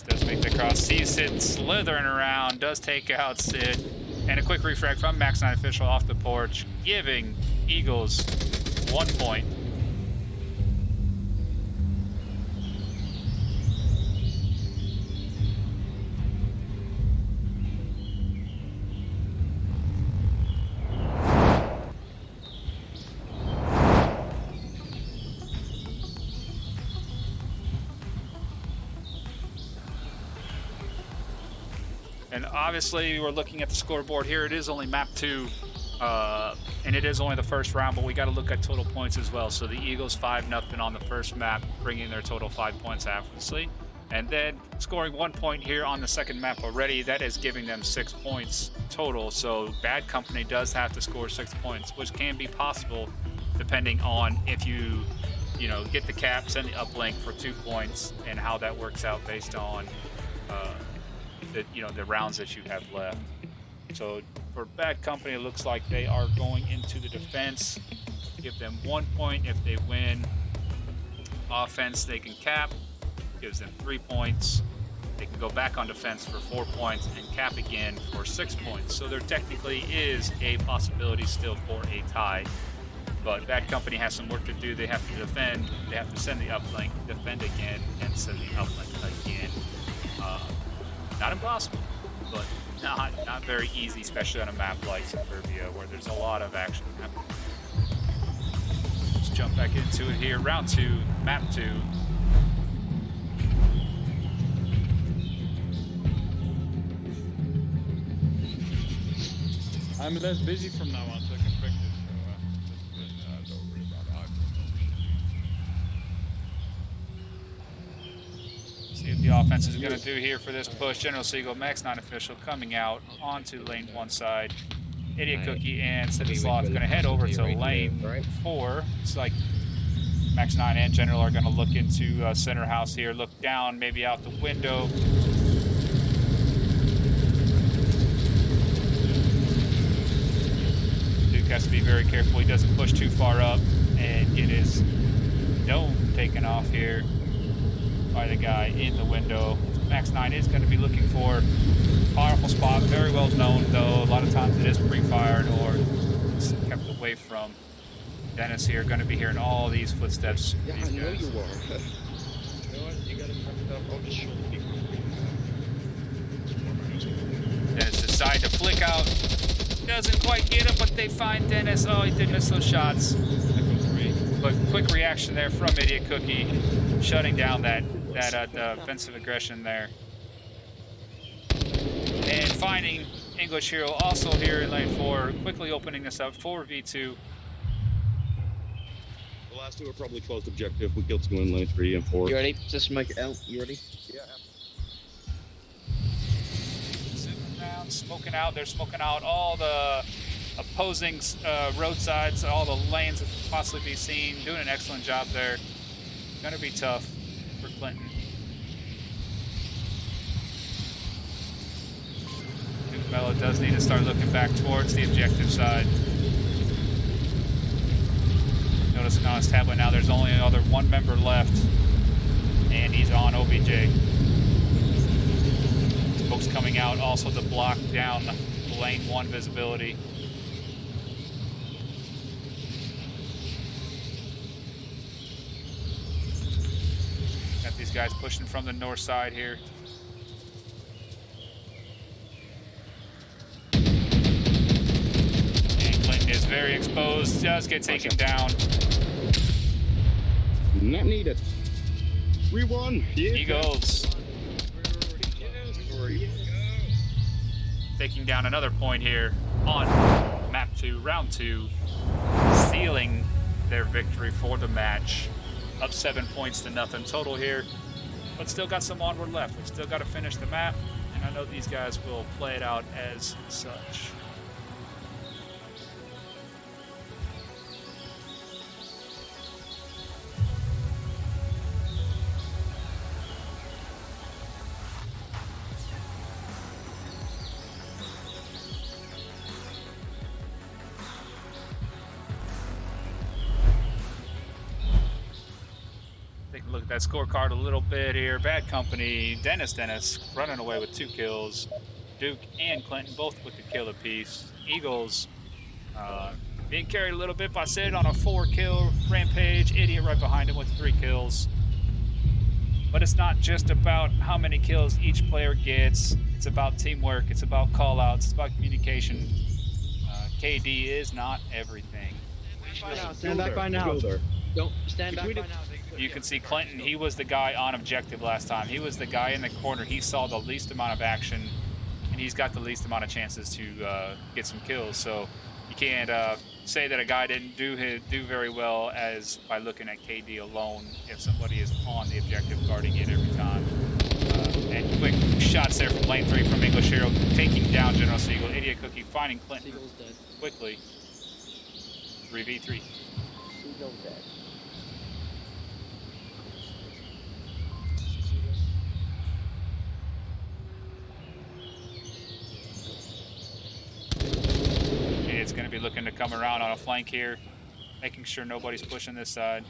does make the cross. Sees Sid slithering around. Does take out Sid. And a quick refrag from Max 9 official off the porch, giving Eagles 1 point. And obviously, we're looking at the scoreboard here. It is only map 2, and it is only the first round, but we got to look at total points as well. So the Eagles 5-0 on the first map, bringing their total 5 points, obviously. And then scoring 1 point here on the second map already. That is giving them 6 points total. So Bad Company does have to score 6 points, which can be possible depending on if you get the cap, send the uplink for 2 points, and how that works out based on the rounds that you have left. So for Bad Company, it looks like they are going into the defense. Give them 1 point if they win. Offense, they can cap, gives them 3 points. They can go back on defense for 4 points and cap again for 6 points. So there technically is a possibility still for a tie. But Bad Company has some work to do. They have to defend. They have to send the uplink, defend again, and send the uplink again. Not impossible, but not very easy, especially on a map like Suburbia where there's a lot of action happening. Let's jump back into it here. Round 2, map 2. I'm less busy from now on, so I can practice. So don't worry about it. See what the offense is going to do here for this push. General Siegel, Max 9 official, coming out onto lane 1 side. Idiot Cookie and Sid the Sloth going to head over to lane 4. It's like Max 9 and General are going to look into center house here, look down, maybe out the window. Duke has to be very careful he doesn't push too far up and get his dome taken off here by the guy in the window. Max 9 is going to be looking for a powerful spot, very well known though. A lot of times it is pre-fired or it's kept away from. Dennis here, going to be hearing all these footsteps. Yeah, I know you are. You know what? You gotta fuck it up. I'll just show the people. Dennis decided to flick out. Doesn't quite get him, but they find Dennis. Oh, he did miss those shots. But quick reaction there from Idiot Cookie, shutting down that offensive aggression there. And finding English Hero also here in lane 4, quickly opening this up for V2. The last two are probably closed objective. We killed 2 in lane 3 and 4. You ready? Just make it out. You ready? Yeah. Zooming around smoking out. They're smoking out all the opposing roadsides, all the lanes that could possibly be seen. Doing an excellent job there. Gonna be tough for Clinton. Duke Mello does need to start looking back towards the objective side. Noticing on his tablet now there's only another one member left, and he's on OBJ. Smoke's coming out also to block down lane 1 visibility. Got these guys pushing from the north side here. And Clinton is very exposed, does get taken down. Not needed. We won. Yeah. Eagles taking down another point here on map 2, round 2, sealing their victory for the match. Up 7 points to nothing total here, but still got some onward left. We still got to finish the map, and I know these guys will play it out as such. Take a look at that scorecard a little bit here. Bad Company, Dennis running away with 2 kills. Duke and Clinton both with the kill apiece. Eagles being carried a little bit by Sid on a 4-kill rampage. Idiot right behind him with 3 kills. But it's not just about how many kills each player gets. It's about teamwork. It's about call-outs. It's about communication. KD is not everything. Stand back by now. Don't stand back by now. You can see Clinton, he was the guy on objective last time. He was the guy in the corner. He saw the least amount of action, and he's got the least amount of chances to get some kills. So you can't say that a guy didn't do very well as by looking at KD alone if somebody is on the objective guarding it every time. And quick shots there from lane 3 from English Hero, taking down General Siegel. Idiot Cookie finding Clinton quickly. 3v3. Siegel's dead. It's going to be looking to come around on a flank here, making sure nobody's pushing this side.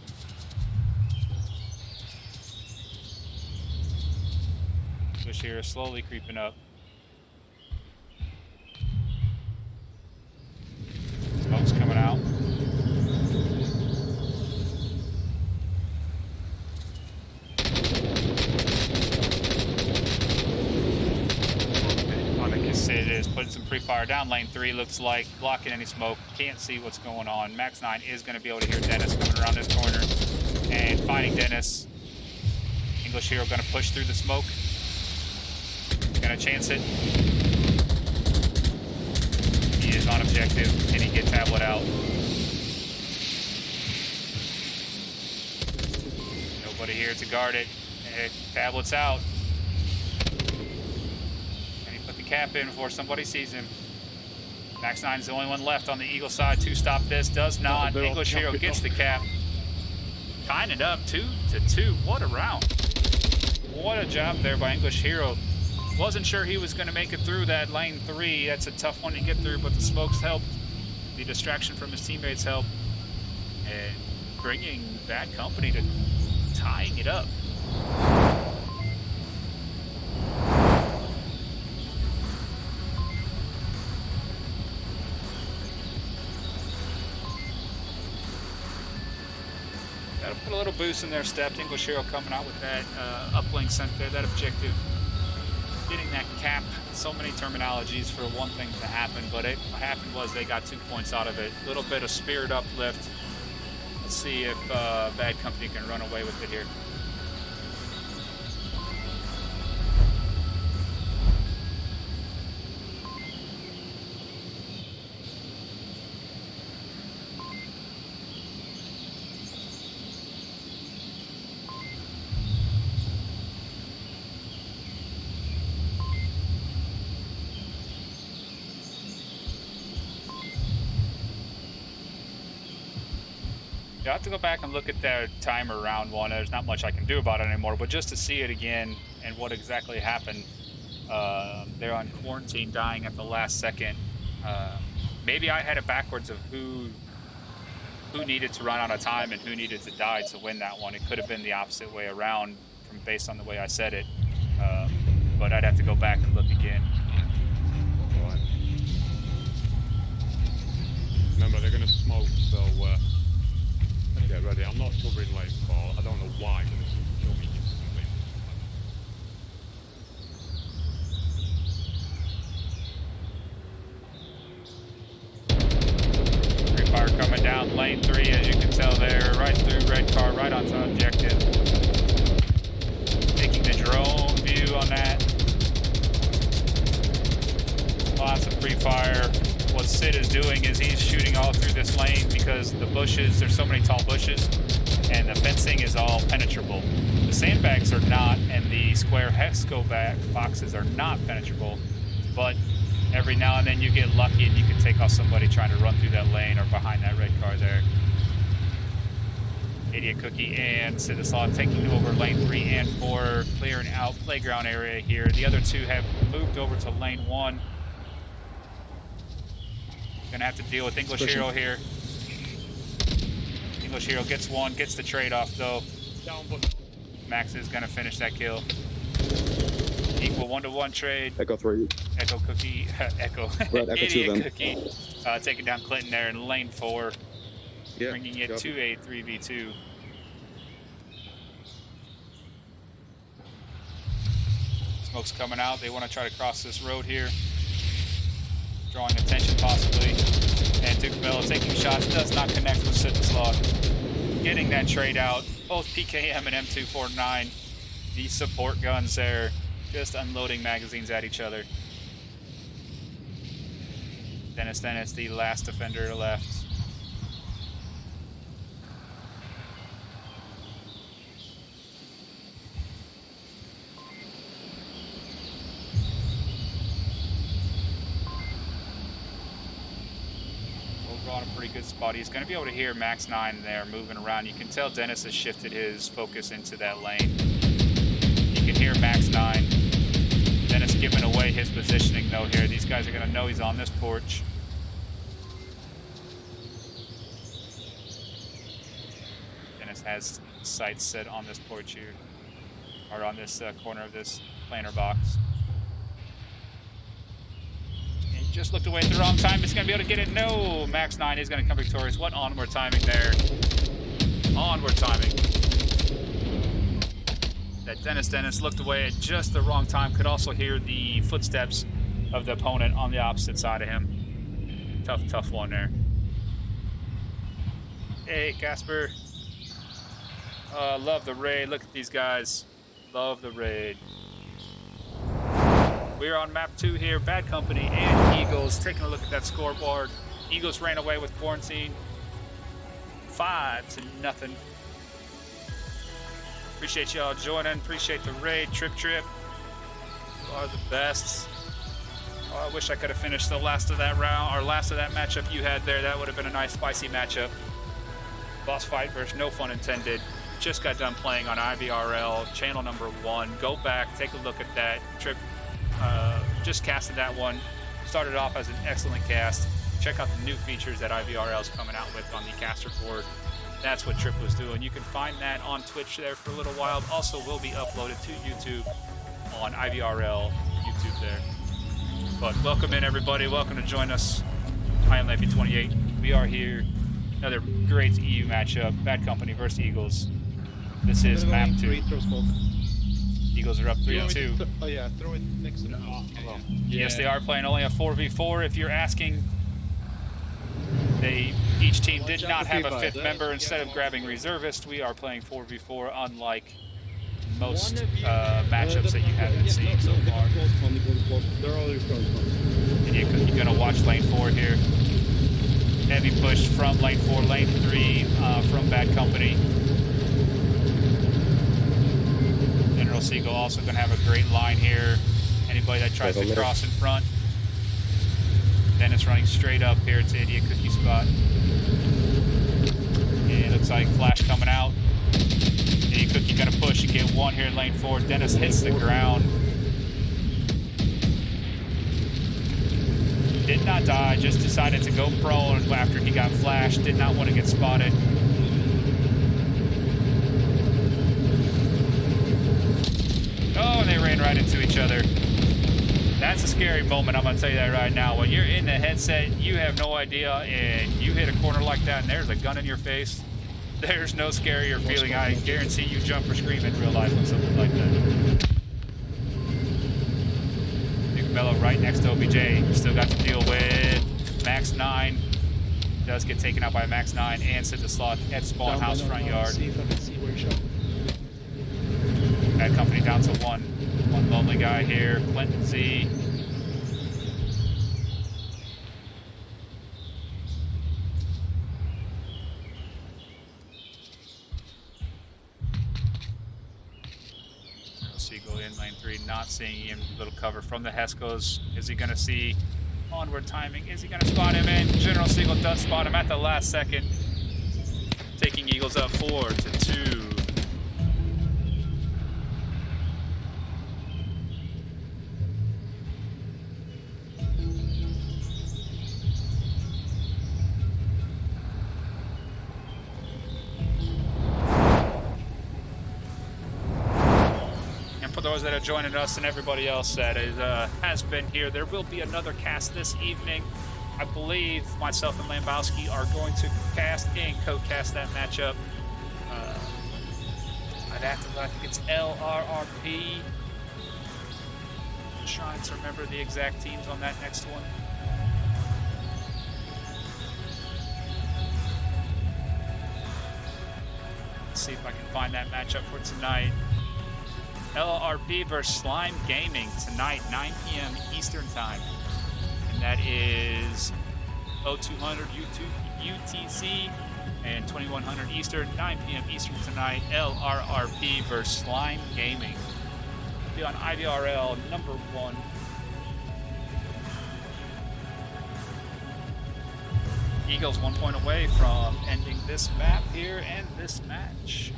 Push here, slowly creeping up. Smoke's coming out. It is putting some pre-fire down lane 3, looks like blocking any smoke. Can't see what's going on. Max 9 is going to be able to hear Dennis coming around this corner and finding Dennis. English Hero going to push through the smoke. Going to chance it. He is on objective. Can he get tablet out? Nobody here to guard it. Tablet's out. Cap in before somebody sees him. Max 9's the only one left on the Eagle side to stop this. Does not. English Hero gets the cap. Tying it up 2-2. What a round. What a job there by English Hero. Wasn't sure he was going to make it through that lane 3. That's a tough one to get through, but the smokes helped. The distraction from his teammates helped. And bringing Bad Company to tying it up. Put a little boost in their step. English Hero coming out with that uplink sent there, that objective. Getting that cap. So many terminologies for one thing to happen, but what happened was they got 2 points out of it. A little bit of spirit uplift. Let's see if Bad Company can run away with it here. You'll have to go back and look at their timer round one. There's not much I can do about it anymore, but just to see it again and what exactly happened. They're on quarantine, dying at the last second. Maybe I had it backwards of who needed to run out of time and who needed to die to win that one. It could have been the opposite way around from based on the way I said it. But I'd have to go back and look again. Alright. Remember, they're going to smoke, so get ready. I'm not covering lane 4. I don't know why, but it's going to kill me instantly. Free fire coming down lane 3, as you can tell there, right through red car, right onto objective. Taking the drone view on that. Lots of free fire. What Sid is doing is he's shooting all through this lane because the bushes, there's so many tall bushes, and the fencing is all penetrable. The sandbags are not, and the square Hexco boxes are not penetrable, but every now and then you get lucky and you can take off somebody trying to run through that lane or behind that red car there. Idiot Cookie and Citislaw taking over lane 3 and 4, clearing out playground area here. The other two have moved over to lane 1. Gonna have to deal with English Hero here. English Hero gets one, gets the trade-off though. Down, but Max is gonna finish that kill. Equal 1-to-1 trade. Echo 3. Echo Cookie, Echo, Right, Echo 2 Idiot then. Cookie, taking down Clinton there in lane 4, Yeah, bringing it copy. to a 3v2. Smoke's coming out. They want to try to cross this road here, drawing attention possibly. And Duke Bell taking shots, does not connect with Citislaw. Getting that trade out. Both PKM and M249, the support guns there, just unloading magazines at each other. Dennis, the last defender left. On a pretty good spot. He's going to be able to hear Max 9 there moving around. You can tell Dennis has shifted his focus into that lane. You can hear Max 9. Dennis giving away his positioning though here. These guys are going to know he's on this porch. Dennis has sights set on this porch here, or on this corner of this planer box. Just looked away at the wrong time. It's going to be able to get it. No! Max 9 is going to come victorious. What onward timing there. Onward timing. That Dennis looked away at just the wrong time. Could also hear the footsteps of the opponent on the opposite side of him. Tough one there. Hey, Casper. Love the raid. Look at these guys. Love the raid. We're on map 2 here, Bad Company and Eagles. Taking a look at that scoreboard. Eagles ran away with quarantine. 5-0. Appreciate y'all joining. Appreciate the raid. Trip. You are the best. Oh, I wish I could have finished the last of that round, or last of that matchup you had there. That would have been a nice spicy matchup. Boss fight versus no fun intended. Just got done playing on IVRL, channel number 1. Go back, take a look at that. Trip just casted that one. Started off as an excellent cast. Check out the new features that IVRL is coming out with on the caster board. That's what Trip was doing. You can find that on Twitch there for a little while. Also will be uploaded to YouTube on IVRL YouTube there. But welcome in everybody. Welcome to join us. I am Lampy28. We are here. Another great EU matchup. Bad Company versus Eagles. This is map 2. Throw smoke. Eagles are up You want me 3-2. to oh yeah, throw it next to the Yes, they are playing only a 4v4. If you're asking, each team did not have a 5th member. Instead of grabbing reservist, we are playing 4v4, unlike most matchups that you haven't seen so far. They're all your front. And you're going to watch lane 4 here. Heavy push from lane 4, lane 3 from Bad Company. General Siegel also going to have a great line here. Anybody that tries to cross in front. Dennis running straight up here to Idiot Cookie spot. And It looks like flash coming out. Hey, Cookie gonna push and get one here in lane 4. Dennis hits the ground. Did not die, just decided to go prone after he got flashed. Did not want to get spotted. Oh, and they ran right into each other. That's a scary moment, I'm gonna tell you that right now. When you're in the headset, you have no idea, and you hit a corner like that and there's a gun in your face. There's no scarier feeling. I guarantee you jump or scream in real life on something like that. Nick Mello right next to OBJ. Still got to deal with Max 9. Does get taken out by Max 9 and Sid the Sloth at spawn house front yard. See if I can see where he shot. Bad company down to one. One lonely guy here. Clinton Z. Seagull in lane 3, not seeing him. Little cover from the Heskos. Is he going to see onward timing? Is he going to spot him in? General Seagull does spot him at the last second. Taking Eagles up 4-2. For those that are joining us and everybody else that is, has been here, there will be another cast this evening. I believe myself and Lambowski are going to cast and co-cast that matchup. I think it's LRRP. I'm trying to remember the exact teams on that next one. Let's see if I can find that matchup for tonight. LRP versus Slime Gaming tonight, 9 p.m. Eastern Time. And that is 0200 UTC and 2100 Eastern, 9 p.m. Eastern tonight. LRRP versus Slime Gaming. It'll be on IVRL number 1. Eagles 1 point away from ending this map here and this match.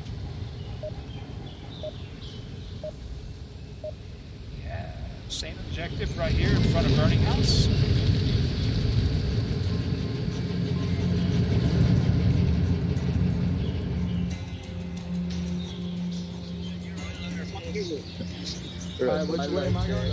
Same objective right here in front of Burning House. Which way am I going?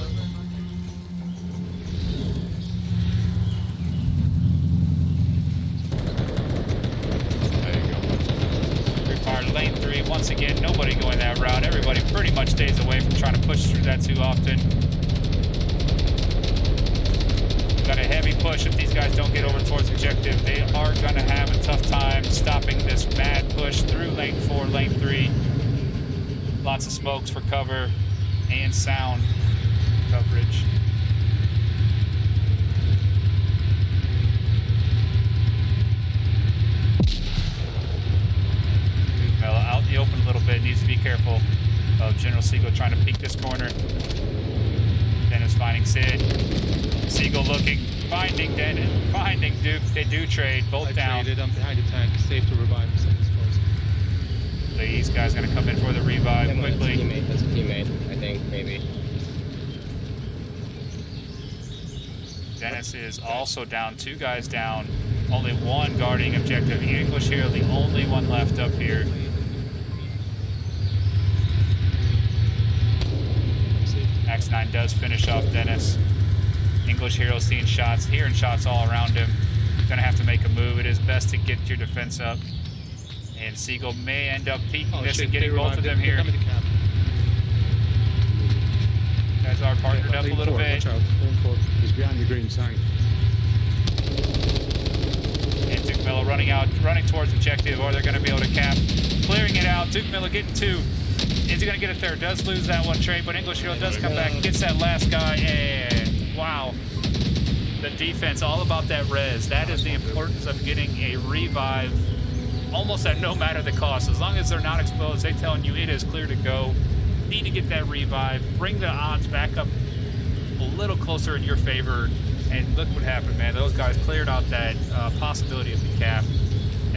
Refire lane 3. Once again, nobody going that route. Everybody pretty much stays away from trying to push through that too often. Got a heavy push. If these guys don't get over towards objective, they are going to have a tough time stopping this mad push through lane 4, lane 3. Lots of smokes for cover and sound coverage. Mello out in the open a little bit. Needs to be careful of General Seagull trying to peek this corner. Dennis finding Sid. Seagull looking, finding Dennis, finding Duke. They do trade, both down. Traded. I'm behind the tank. Safe to revive the second scores. These guys gonna come in for the revive quickly. That's a teammate, I think, maybe. Dennis is also down, 2 guys down. Only 1 guarding objective. English Hero, the only one left up here. Max 9 does finish off Dennis. English Hero seeing shots, hearing shots all around him. Gonna have to make a move. It is best to get your defense up. And Seagull may end up peeking this and getting both of them here. You guys are partnered up a little bit. Watch out. He's behind the green tank. And Duke Mello running towards objective, or they're going to be able to cap. Clearing it out. Duke Mello getting 2. Is he going to get a third? Does lose that one trade, but English Hero does come back, gets that last guy, and wow. The defense, all about that res. That is the importance of getting a revive almost at no matter the cost. As long as they're not exposed, they're telling you it is clear to go. Need to get that revive. Bring the odds back up a little closer in your favor. And look what happened, man. Those guys cleared out that possibility of the cap.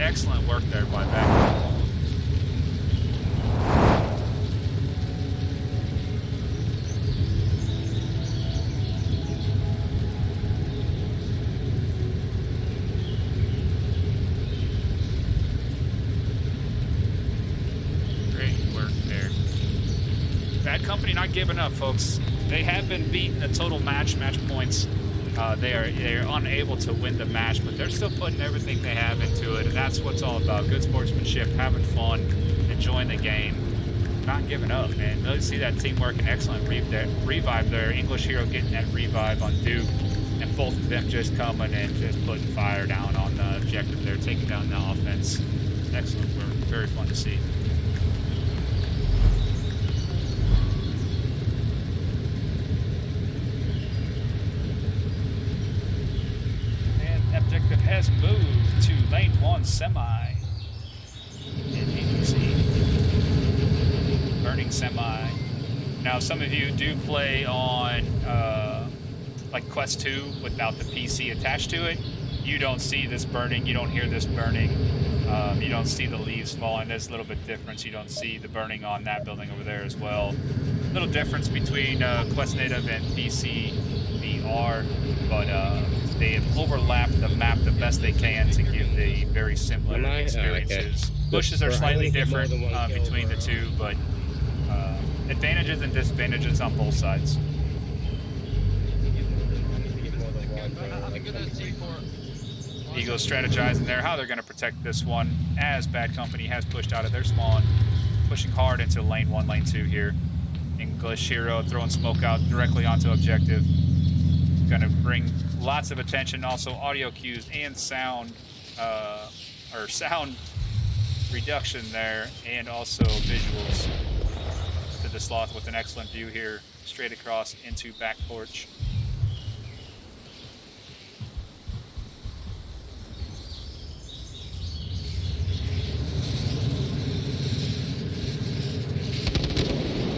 Excellent work there by Beck. Great work there. Bad Company not giving up, folks. They have been beaten the total match points. They are unable to win the match, but they're still putting everything they have into it, and that's what it's all about. Good sportsmanship, having fun, enjoying the game, not giving up, man. Really see that teamwork and excellent revive there. English Hero getting that revive on Duke, and both of them just coming and just putting fire down on the objective there, taking down the offense. Excellent work. Very fun to see. Objective has moved to lane 1 semi in ABC. Burning semi. Now, some of you do play on like Quest 2 without the PC attached to it. You don't see this burning. You don't hear this burning. You don't see the leaves falling. There's a little bit difference. You don't see the burning on that building over there as well. Little difference between Quest Native and PC VR, but they have overlapped the map the best they can to give the very similar experiences. Okay. Bushes are slightly different between the two, but advantages and disadvantages on both sides. Eagles strategizing there how they're going to protect this one, as Bad Company has pushed out of their spawn, pushing hard into lane 1, lane 2 here. English Hero throwing smoke out directly onto objective. Going to bring lots of attention, also audio cues and sound reduction there, and also visuals to the sloth with an excellent view here straight across into back porch.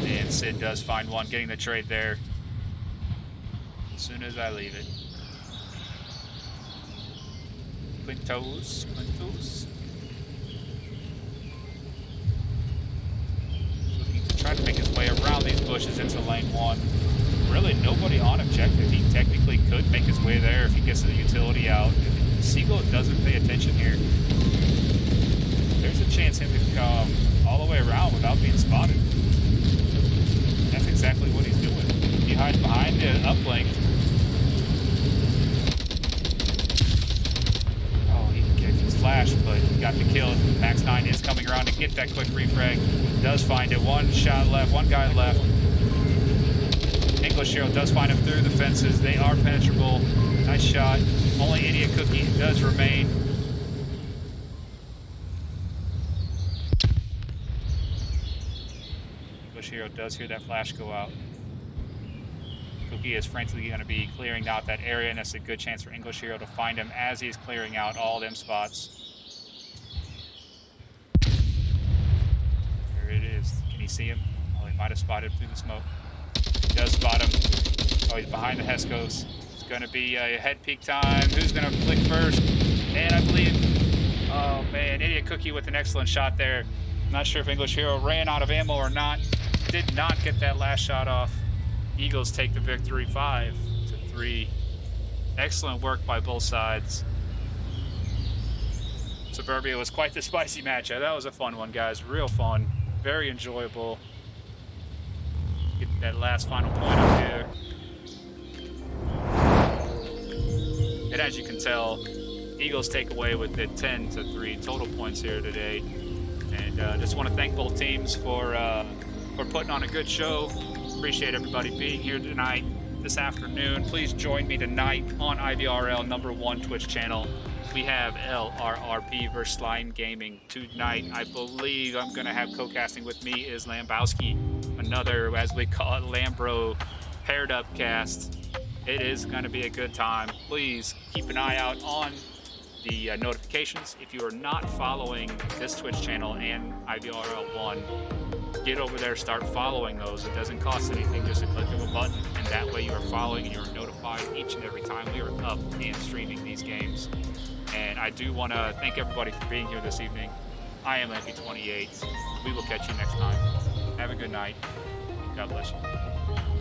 And Sid does find one, getting the trade there as soon as I leave it. Quintos. Looking to try to make his way around these bushes into lane 1. Really nobody on objective. He technically could make his way there if he gets the utility out. If Seagull doesn't pay attention here, there's a chance him to come all the way around without being spotted. That's exactly what he's doing. He hides behind the uplink. Flash, but got the kill. Max 9 is coming around to get that quick refrag. Does find it. One shot left, one guy left. English Hero does find him through the fences. They are penetrable. Nice shot. Only Idiot Cookie does remain. English Hero does hear that flash go out. Cookie is frankly going to be clearing out that area, and it's a good chance for English Hero to find him as he's clearing out all them spots. There it is. Can he see him? Oh, he might have spotted through the smoke. He does spot him. Oh, he's behind the Hescos. It's going to be a head peek time. Who's going to click first? And I believe, oh man, Idiot Cookie with an excellent shot there. I'm not sure if English Hero ran out of ammo or not. Did not get that last shot off. Eagles take the victory 5-3. Excellent work by both sides. Suburbia was quite the spicy match. That was a fun one, guys. Real fun. Very enjoyable. Get that last final point up here. And as you can tell, Eagles take away with it 10-3 total points here today. And just want to thank both teams for putting on a good show. Appreciate everybody being here tonight, this afternoon. Please join me tonight on IVRL #1 Twitch channel. We have LRRP versus Slime Gaming tonight. I believe I'm going to have co-casting with me is Lambowski, another, as we call it, Lambro paired up cast. It is going to be a good time. Please keep an eye out on the notifications. If you are not following this Twitch channel and IVRL1, get over there, start following those. It doesn't cost anything, just a click of a button, and that way you are following and you're notified each and every time we are up and streaming these games. And I do want to thank everybody for being here this evening. I am Lampy28. We will catch you next time. Have a good night. God bless you.